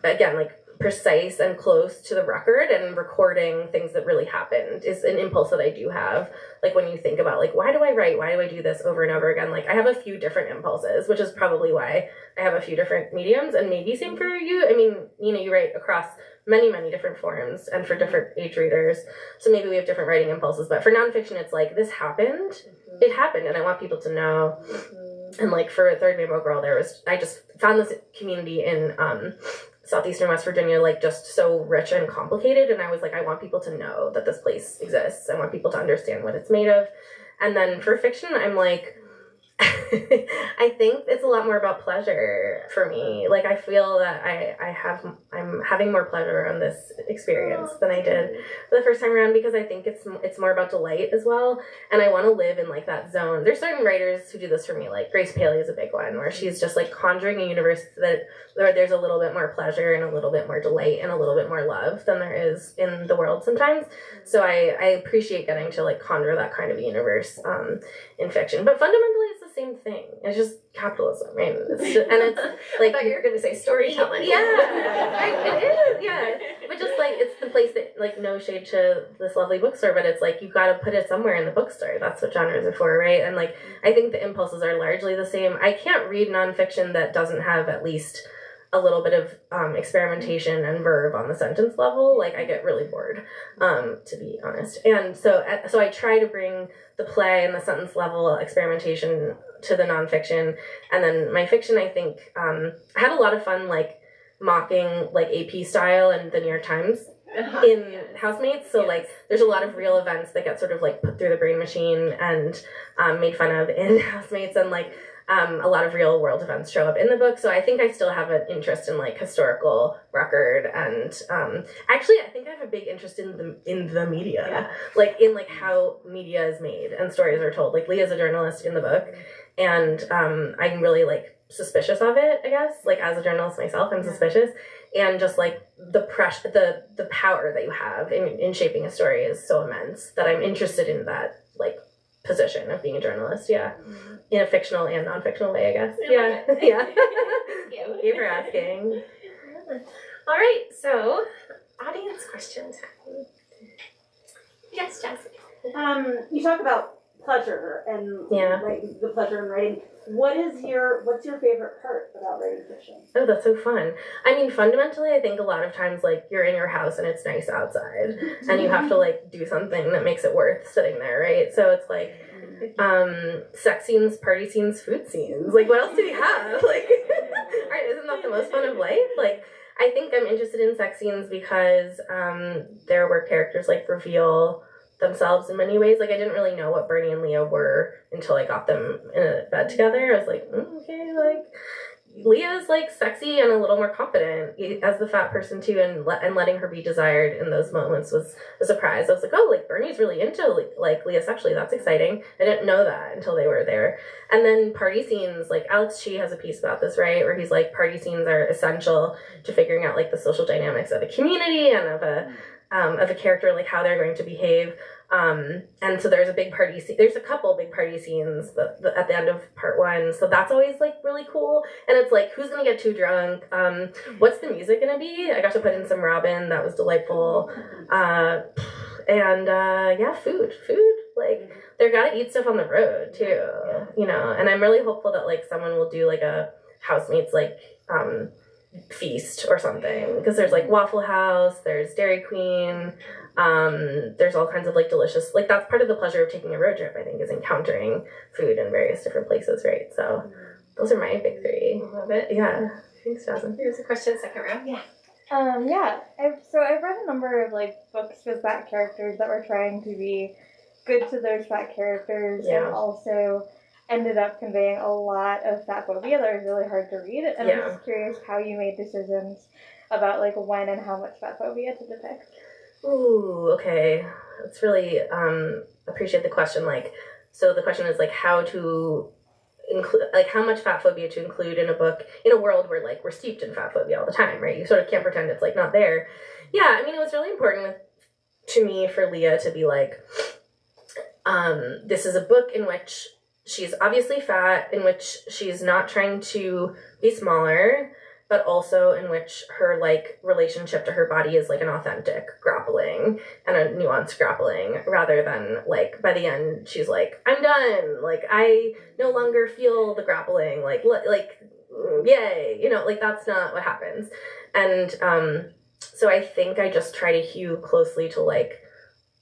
again, like precise and close to the record and recording things that really happened is an impulse that I do have. Like when you think about like, why do I write? Why do I do this over and over again? Like I have a few different impulses, which is probably why I have a few different mediums, and maybe same for you. I mean, you know, you write across many, many different forms and for different age readers. So maybe we have different writing impulses, but for nonfiction, it's like, this happened. It happened, and I want people to know. And like for Third Rainbow Girl, I just found this community in Southeastern West Virginia, like just so rich and complicated. And I was like, I want people to know that this place exists. I want people to understand what it's made of. And then for fiction, I'm like, I think it's a lot more about pleasure for me. Like I feel that I'm having more pleasure on this experience than I did the first time around, because I think it's more about delight as well, and I want to live in like that zone. There's certain writers who do this for me, like Grace Paley is a big one, where she's just like conjuring a universe where there's a little bit more pleasure and a little bit more delight and a little bit more love than there is in the world sometimes. So I appreciate getting to like conjure that kind of a universe in fiction, but fundamentally it's the same thing. It's just capitalism, right? And it's like, I thought you were going to say storytelling. It is, yeah. But just like, it's the place that, like, no shade to this lovely bookstore, but it's like, you've got to put it somewhere in the bookstore. That's what genres are for, right? And like, I think the impulses are largely the same. I can't read nonfiction that doesn't have at least a little bit of experimentation and verb on the sentence level. Like, I get really bored, to be honest. And so I try to bring the play and the sentence level experimentation to the nonfiction. And then my fiction, I think, I had a lot of fun, like, mocking, like, AP style and the New York Times in Housemates. So, like, there's a lot of real events that get sort of, like, put through the brain machine and made fun of in Housemates, and, like, a lot of real world events show up in the book. So I think I still have an interest in like historical record, and actually I think I have a big interest in the media, like in like how media is made and stories are told. Like Leah's a journalist in the book, and I'm really like suspicious of it, I guess. Like as a journalist myself, I'm suspicious, and just like the pressure, the power that you have in shaping a story is so immense that I'm interested in that like position of being a journalist, in a fictional and non-fictional way, I guess. Yeah. Thank you for asking. All right, so audience question time. Yes, Jessica. You talk about pleasure and like the pleasure in writing. What's your favorite part about writing fiction? Oh, that's so fun. I mean, fundamentally, I think a lot of times, like, you're in your house and it's nice outside, and you have to, like, do something that makes it worth sitting there, right? So it's, like, sex scenes, party scenes, food scenes. Like, what else do we have? Like, right, isn't that the most fun of life? Like, I think I'm interested in sex scenes because there were characters, like, reveal themselves in many ways. Like, I didn't really know what Bernie and Leah were until I got them in a bed together. I was like, okay, like, Leah's, like, sexy and a little more confident as the fat person, too, and letting her be desired in those moments was a surprise. I was like, oh, like, Bernie's really into, like, Leah sexually. That's exciting. I didn't know that until they were there. And then party scenes, like, Alex Chee has a piece about this, right, where he's like, party scenes are essential to figuring out, like, the social dynamics of a community and of a character, like how they're going to behave. And so there's a big party scene. There's a couple big party scenes at the end of part one. So that's always like really cool. And it's like, who's going to get too drunk? What's the music going to be? I got to put in some Robin. That was delightful. Food. Like, they're got to eat stuff on the road too, you know? And I'm really hopeful that like someone will do like a Housemates, like, feast or something, because there's like Waffle House, there's Dairy Queen, there's all kinds of like delicious, like that's part of the pleasure of taking a road trip, I think, is encountering food in various different places, right? So those are my big three. Love it. Yeah. Thanks, Jasmine. Here's a question, second round. I've read a number of like books with fat characters that were trying to be good to those fat characters, and also ended up conveying a lot of fat phobia that was really hard to read. And I'm just curious how you made decisions about like when and how much fat phobia to depict. Ooh, okay. That's really appreciate the question. Like, so the question is like how to include, like how much fat phobia to include in a book in a world where like we're steeped in fat phobia all the time, right? You sort of can't pretend it's like not there. Yeah, I mean, it was really important to me for Leah to be like, this is a book in which she's obviously fat, in which she's not trying to be smaller, but also in which her, like, relationship to her body is, like, an authentic grappling and a nuanced grappling, rather than, like, by the end, she's like, I'm done. Like, I no longer feel the grappling. Like, yay. You know, like, that's not what happens. And so I think I just try to hew closely to, like,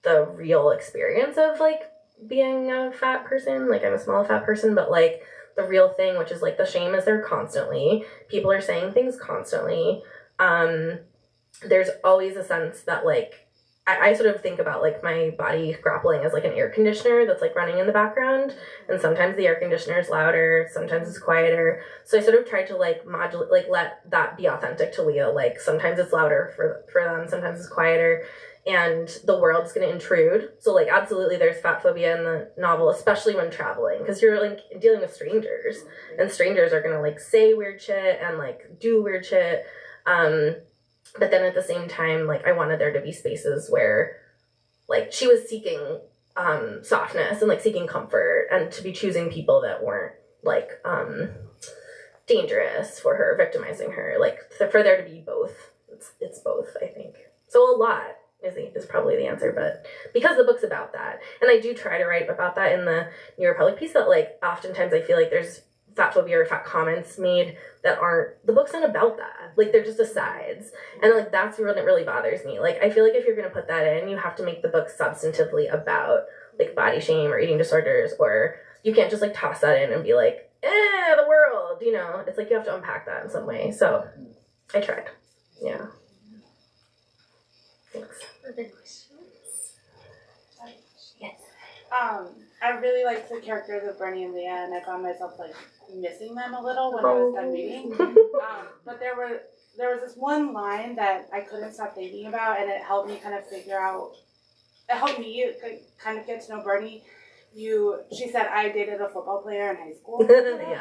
the real experience of, like, being a fat person. Like, I'm a small fat person, but like the real thing, which is like the shame is there constantly. People are saying things constantly. There's always a sense that like I sort of think about like my body grappling as like an air conditioner that's like running in the background, and sometimes the air conditioner is louder, sometimes it's quieter. So I sort of tried to like modulate, like let that be authentic to Leah. Like sometimes it's louder for them, sometimes it's quieter, and the world's gonna intrude. So like absolutely, there's fat phobia in the novel, especially when traveling, because you're like dealing with strangers, and strangers are gonna like say weird shit and like do weird shit. But then at the same time, like I wanted there to be spaces where like she was seeking softness and like seeking comfort, and to be choosing people that weren't like dangerous for her, victimizing her, like for there to be both. It's both, I think. So a lot is probably the answer, but because the book's about that, and I do try to write about that in the New Republic piece, that like oftentimes I feel like there's fat phobia or fat comments made that aren't, the book's not about that, like they're just asides, and like that's what really bothers me. Like I feel like if you're gonna put that in, you have to make the book substantively about like body shame or eating disorders, or you can't just like toss that in and be like, the world, you know. It's like you have to unpack that in some way. So I tried. Yeah. Thanks. Other questions? Yes. I really liked the characters of Bernie and Leah, and I found myself like missing them a little when I was done reading. But there was this one line that I couldn't stop thinking about, and it helped me kind of figure out. It helped me kind of get to know Bernie. She said, I dated a football player in high school. Yeah.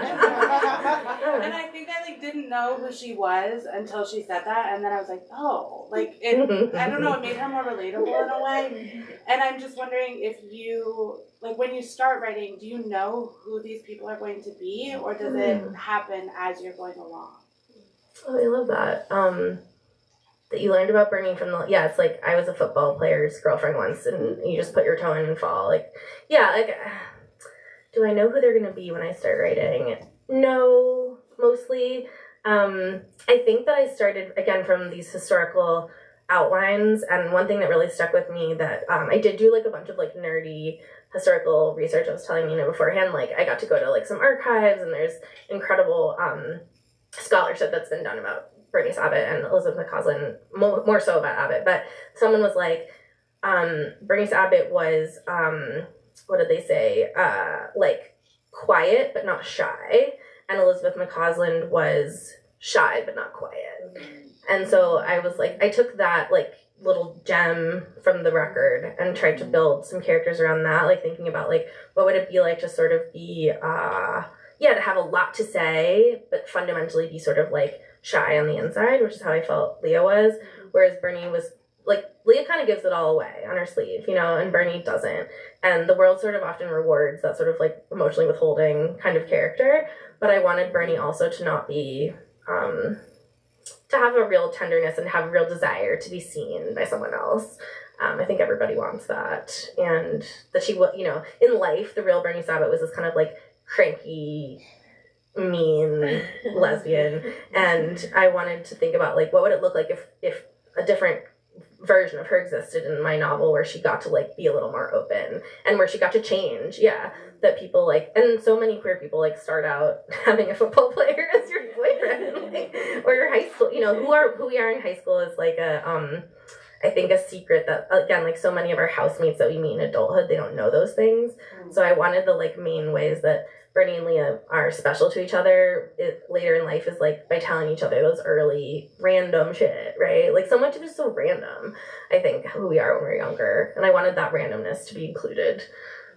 And I think I like didn't know who she was until she said that, and then I was like, oh, like it. I don't know, it made her more relatable in a way. And I'm just wondering if you like when you start writing, do you know who these people are going to be, or does it happen as you're going along? Oh, I love that. That you learned about Bernie from the, it's like I was a football player's girlfriend once, and you just put your toe in and fall. Like, yeah, like, do I know who they're gonna be when I start writing? No, mostly. I think that I started again from these historical outlines, and one thing that really stuck with me that I did do like a bunch of like nerdy historical research. I was telling Nina beforehand, like I got to go to like some archives, and there's incredible scholarship that's been done about Bernice Abbott and Elizabeth McCausland, more so about Abbott, but someone was like, Bernice Abbott was, what did they say, like quiet but not shy, and Elizabeth McCausland was shy but not quiet. And so I was like, I took that like little gem from the record and tried to build some characters around that, like thinking about like what would it be like to sort of be to have a lot to say but fundamentally be sort of like shy on the inside, which is how I felt Leah was, whereas Bernie was like, Leah kind of gives it all away on her sleeve, you know, and Bernie doesn't, and the world sort of often rewards that sort of like emotionally withholding kind of character. But I wanted Bernie also to not be to have a real tenderness and have a real desire to be seen by someone else. I think everybody wants that, and that she would, you know, in life the real Bernie Abbott was this kind of like cranky, mean lesbian, and I wanted to think about like what would it look like if a different version of her existed in my novel, where she got to like be a little more open and where she got to change. That people like, and so many queer people like start out having a football player as your boyfriend, like, or your high school, you know, who we are in high school is like a I think a secret that, again, like so many of our housemates that we meet in adulthood, they don't know those things. So I wanted the like main ways that Bernie and Leah are special to each other later in life is like by telling each other those early random shit, right? Like so much of it is so random, I think, who we are when we're younger. And I wanted that randomness to be included.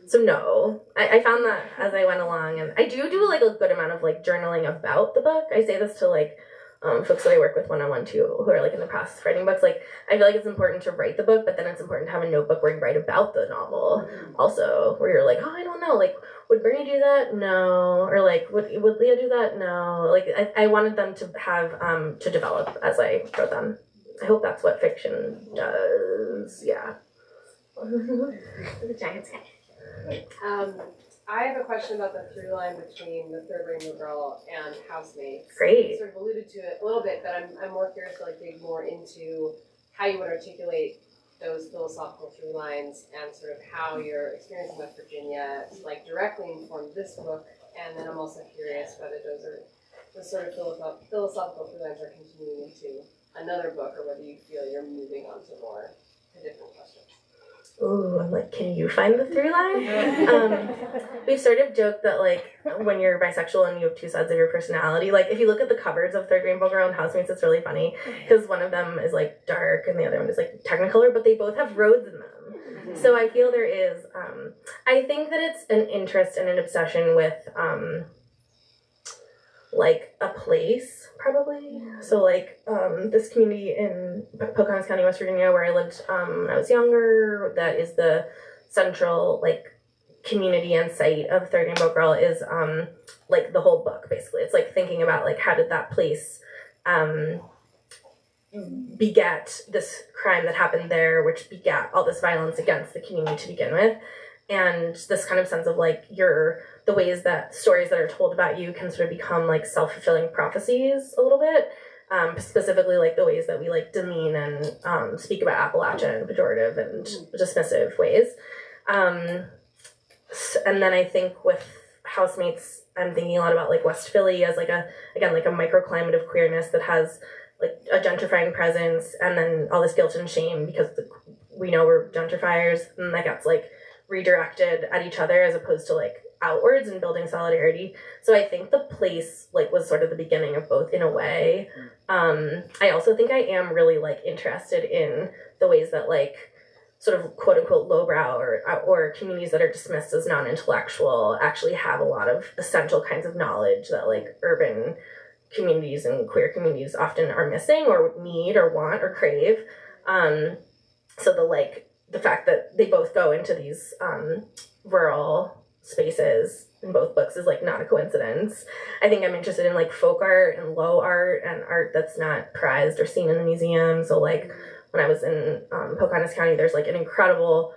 So no, I found that as I went along, and I do like a good amount of like journaling about the book. I say this to like folks that I work with one-on-one too, who are like in the process of writing books. Like I feel like it's important to write the book, but then it's important to have a notebook where you write about the novel also, where you're like, oh, I don't know, like would Bernie do that? No. Or like would Leah do that? No. Like I wanted them to have to develop as I wrote them. I hope that's what fiction does. Yeah. The Giants guy. I have a question about the through line between the Third Rainbow Girl and Housemates. Great. You sort of alluded to it a little bit, but I'm more curious to like dig more into how you would articulate those philosophical through lines and sort of how your experience in West Virginia like directly informed this book. And then I'm also curious whether those sort of philosophical through lines are continuing into another book, or whether you feel you're moving on to more to different questions. Ooh, I'm like, can you find the through line? We've sort of joked that, like, when you're bisexual and you have two sides of your personality, like, if you look at the covers of Third Rainbow Girl and Housemates, it's really funny, because one of them is, like, dark and the other one is, like, Technicolor, but they both have roads in them. So I feel there is, I think that it's an interest and an obsession with, like, a place, probably. So, like, this community in Pocahontas County, West Virginia, where I lived when I was younger, that is the central, like, community and site of Third Rainbow Girl is, like, the whole book, basically. It's, like, thinking about, like, how did that place beget this crime that happened there, which begat all this violence against the community to begin with. And this kind of sense of, like, the ways that stories that are told about you can sort of become, like, self-fulfilling prophecies a little bit. Specifically, like, the ways that we, like, demean and speak about Appalachia in pejorative and dismissive ways. And then I think with Housemates, I'm thinking a lot about, like, West Philly as, like, a microclimate of queerness that has, like, a gentrifying presence, and then all this guilt and shame because we know we're gentrifiers, and that gets, like, redirected at each other as opposed to, like, outwards and building solidarity. So I think the place, like, was sort of the beginning of both in a way. I also think I am really, like, interested in the ways that, like, sort of quote unquote lowbrow or communities that are dismissed as non-intellectual actually have a lot of essential kinds of knowledge that, like, urban communities and queer communities often are missing or need or want or crave. So the fact that they both go into these rural spaces in both books is, like, not a coincidence. I think I'm interested in, like, folk art and low art and art that's not prized or seen in the museum. So, like, when I was in Pocahontas County, there's, like, an incredible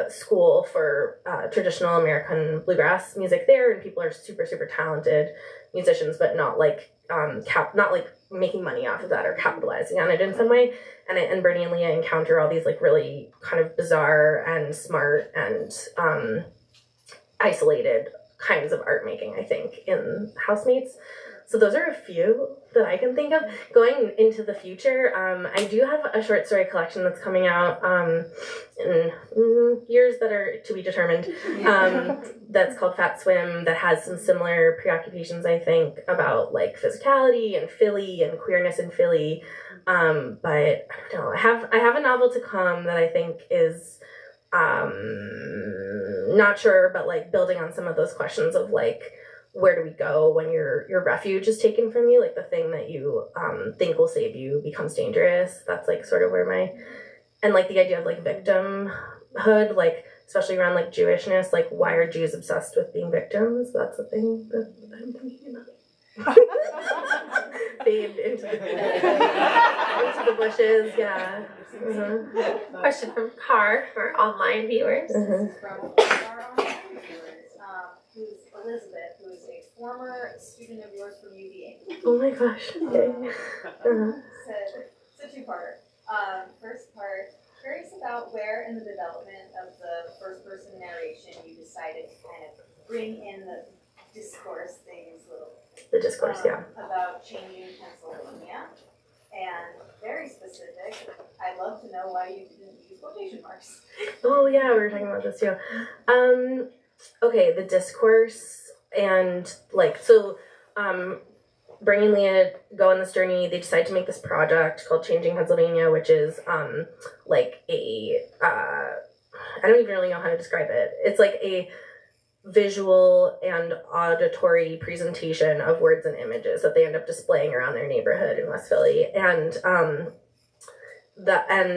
school for traditional American bluegrass music there, and people are super, super talented musicians, but not, like, not, like, making money off of that or capitalizing on it in some way. And Bernie and Leah encounter all these, like, really kind of bizarre and smart and isolated kinds of art making, I think, in Housemates. So those are a few that I can think of. Going into the future, I do have a short story collection that's coming out in years that are to be determined. That's called Fat Swim, that has some similar preoccupations, I think, about, like, physicality and Philly and queerness in Philly. But I don't know. I have a novel to come that I think is not sure, but, like, building on some of those questions of, like, where do we go when your refuge is taken from you? Like, the thing that you think will save you becomes dangerous. That's, like, sort of where and, like, the idea of, like, victimhood, like, especially around, like, Jewishness, like, why are Jews obsessed with being victims? That's a thing that I'm thinking about. Fade into the bushes, yeah. Question from Car for online viewers. This is from our online viewers, who's Elizabeth, who is a former student of yours from UVA. Oh my gosh. Okay. So two-parter. First part, curious about where in the development of the first-person narration you decided to kind of bring in the discourse things a little. The discourse, yeah. About changing Pennsylvania. And very specific, I'd love to know why you didn't use quotation marks. Oh yeah, we were talking about this too. Okay, the discourse and, like, so Bernie and Leah go on this journey. They decide to make this project called Changing Pennsylvania, which is like a I don't even really know how to describe it. It's like a visual and auditory presentation of words and images that they end up displaying around their neighborhood in West Philly. And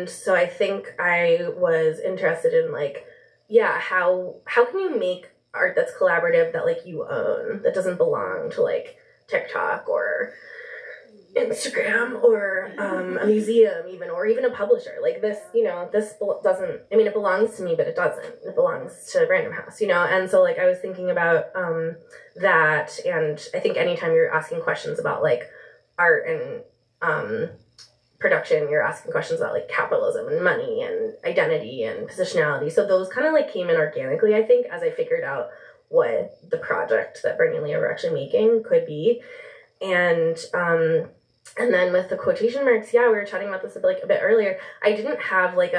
so I think I was interested in, like, yeah, how can you make art that's collaborative, that, like, you own, that doesn't belong to, like, TikTok or Instagram or a museum even, or even a publisher. Like, this, you know, this doesn't, I mean, it belongs to me, but it doesn't. It belongs to Random House, you know? And so, like, I was thinking about that, and I think anytime you're asking questions about, like, art and production, you're asking questions about, like, capitalism and money and identity and positionality. So those kind of, like, came in organically, I think, as I figured out what the project that Bernie and Leah were actually making could be. And and then with the quotation marks, yeah, we were chatting about this a bit earlier. I didn't have like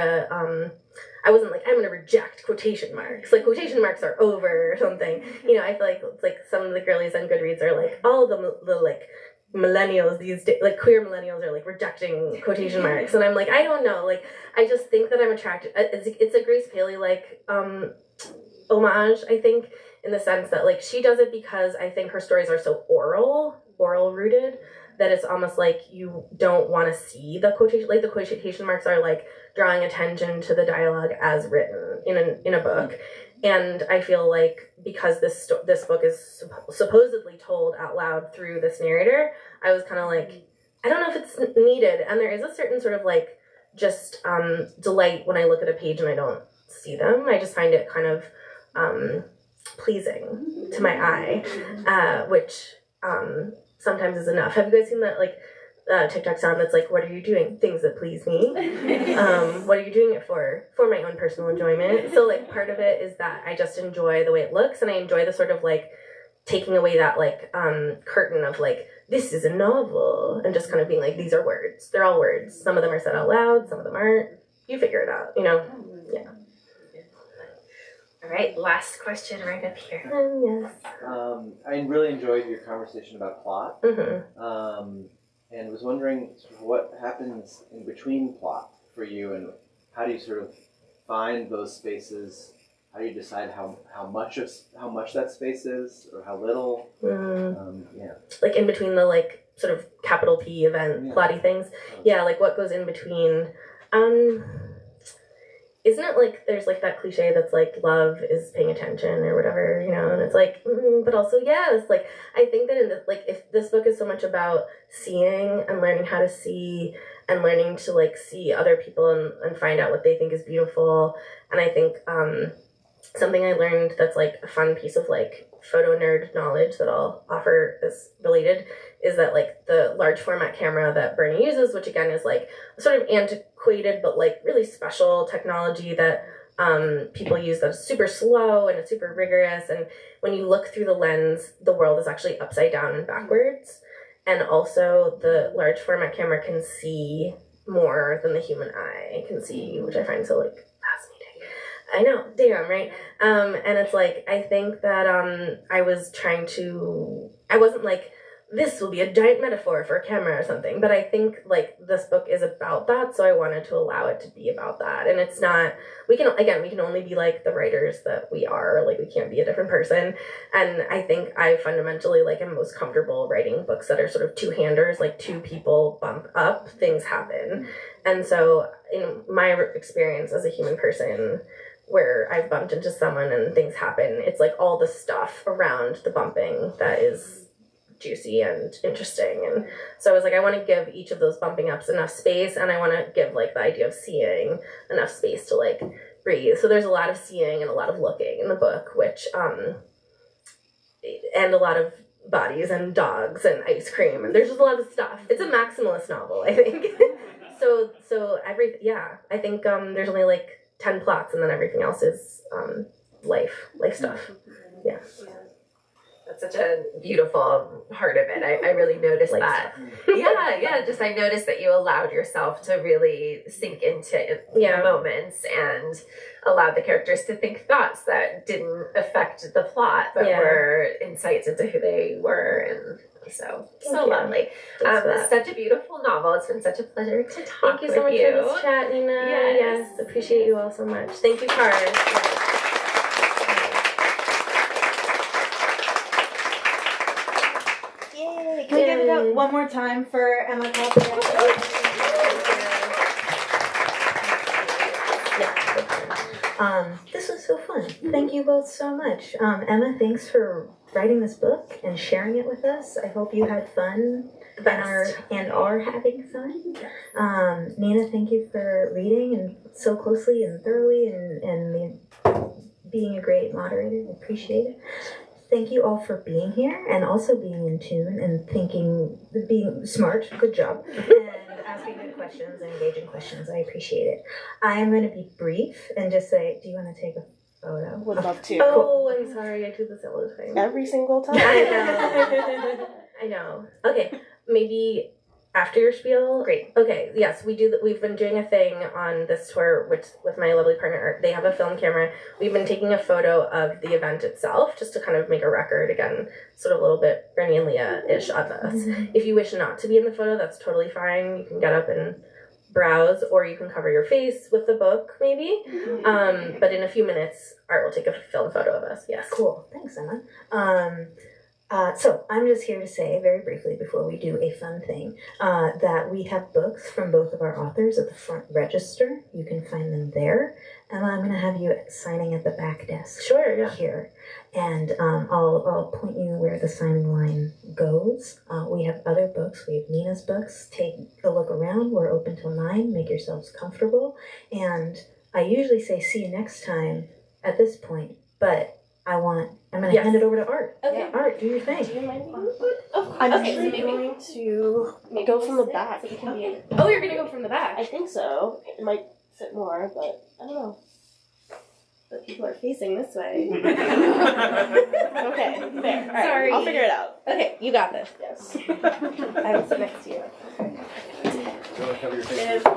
I wasn't like, I'm gonna reject quotation marks. Like, quotation marks are over or something. You know, I feel like it's like some of the girlies on Goodreads are like, all the like millennials these days, like queer millennials are like rejecting quotation marks, and I'm like, I don't know. Like, I just think that I'm attracted. It's a Grace Paley like homage, I think, in the sense that like she does it because I think her stories are so oral rooted, that it's almost like you don't want to see the quotation, like the quotation marks are like drawing attention to the dialogue as written in a book. And I feel like because this book is supposedly told out loud through this narrator, I was kind of like, I don't know if it's needed. And there is a certain sort of like just delight when I look at a page and I don't see them. I just find it kind of pleasing to my eye, which sometimes is enough. Have you guys seen that like TikTok sound that's like, what are you doing? Things that please me. What are you doing it for? For my own personal enjoyment. So like part of it is that I just enjoy the way it looks, and I enjoy the sort of like taking away that like curtain of like, this is a novel, and just kind of being like, these are words. They're all words. Some of them are said out loud, some of them aren't. You figure it out, you know? Yeah. All right, last question right up here. Yes. I really enjoyed your conversation about plot, and was wondering sort of what happens in between plot for you, and how do you sort of find those spaces? How do you decide how much that space is, or how little? Like in between the like sort of capital P event plotty things. Yeah, like what goes in between. Isn't it like there's like that cliche that's like love is paying attention or whatever, you know, and it's like, but also yes, like I think that in the, like if this book is so much about seeing and learning how to see and learning to like see other people and find out what they think is beautiful, and I think something I learned that's like a fun piece of like photo nerd knowledge that I'll offer is related is that like the large format camera that Bernie uses, which again is like sort of antiquated but like really special technology that people use that's super slow and it's super rigorous, and when you look through the lens, the world is actually upside down and backwards, and also the large format camera can see more than the human eye can see, which I find so like fascinating. I know, damn, right? And it's like, I think that I wasn't like, this will be a giant metaphor for a camera or something, but I think like this book is about that, so I wanted to allow it to be about that. And it's not, we can only be like the writers that we are, like we can't be a different person. And I think I fundamentally like am most comfortable writing books that are sort of two-handers, like two people bump up, things happen. And so in my experience as a human person, where I've bumped into someone and things happen, it's like all the stuff around the bumping that is juicy and interesting. And so I was like, I want to give each of those bumping ups enough space, and I want to give like the idea of seeing enough space to like breathe. So there's a lot of seeing and a lot of looking in the book, which and a lot of bodies and dogs and ice cream, and there's just a lot of stuff. It's a maximalist novel, I think. so I think there's only like 10 plots, and then everything else is life stuff. Yeah. That's such a beautiful part of it. I really noticed Like that. Just I noticed that you allowed yourself to really sink into moments and allowed the characters to think thoughts that didn't affect the plot, but were insights into who they were, and so lovely. Such a beautiful novel. It's been such a pleasure to talk with you. Thank you so much for this chat, Nina. Yes, appreciate you all so much. Thank you, Car. Can we give it up one more time for Emma Copley? This was so fun. Thank you both so much. Emma, thanks for writing this book and sharing it with us. I hope you had fun and are having fun. Nina, thank you for reading and so closely and thoroughly and being a great moderator. I appreciate it. Thank you all for being here and also being in tune and being smart. Good job. And asking good questions and engaging questions. I appreciate it. I am going to be brief and just say, do you want to take a photo? Would love to. Oh, I'm sorry. I do this all the time. Every single time. I know. I know. Okay. Maybe after your spiel? Great. Okay, yes, we've been doing a thing on this tour with my lovely partner. They have a film camera. We've been taking a photo of the event itself just to kind of make a record, again, sort of a little bit Bernie and Leah-ish of us. If you wish not to be in the photo, that's totally fine. You can get up and browse, or you can cover your face with the book, maybe. But in a few minutes, Art will take a film photo of us, yes. Cool, thanks, Emma. So I'm just here to say very briefly before we do a fun thing that we have books from both of our authors at the front register. You can find them there. Emma, I'm going to have you signing at the back desk. Sure, yeah. Here, and I'll point you where the signing line goes. We have other books. We have Nina's books. Take a look around. We're open till 9. Make yourselves comfortable. And I usually say see you next time at this point, but I'm going to hand it over to Art. Okay. Art, do your thing. Do you mind being I'm actually going to go from the back. Oh, you're gonna go from the back? I think so. It might fit more, but I don't know. But people are facing this way. Okay, fair. All right, Sorry. I'll figure it out. Okay, you got this. Yes. I will sit next to you. Do you want to cover your face? No,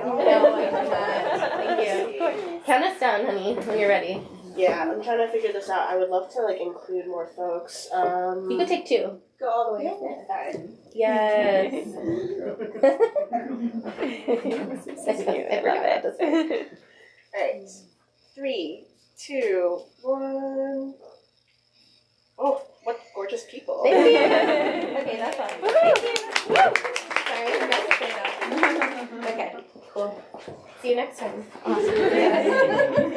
I cannot. Thank you. Count us down, honey, when you're ready. Yeah, I'm trying to figure this out. I would love to include more folks. You could take 2. Go all the way up there. Yes. I forgot about this one. Alright. 3, 2, 1. Oh, what gorgeous people. Thank you. Okay, that's fine. Thank you. Woo. Sorry, I forgot to say that. Okay, cool. See you next time. Awesome.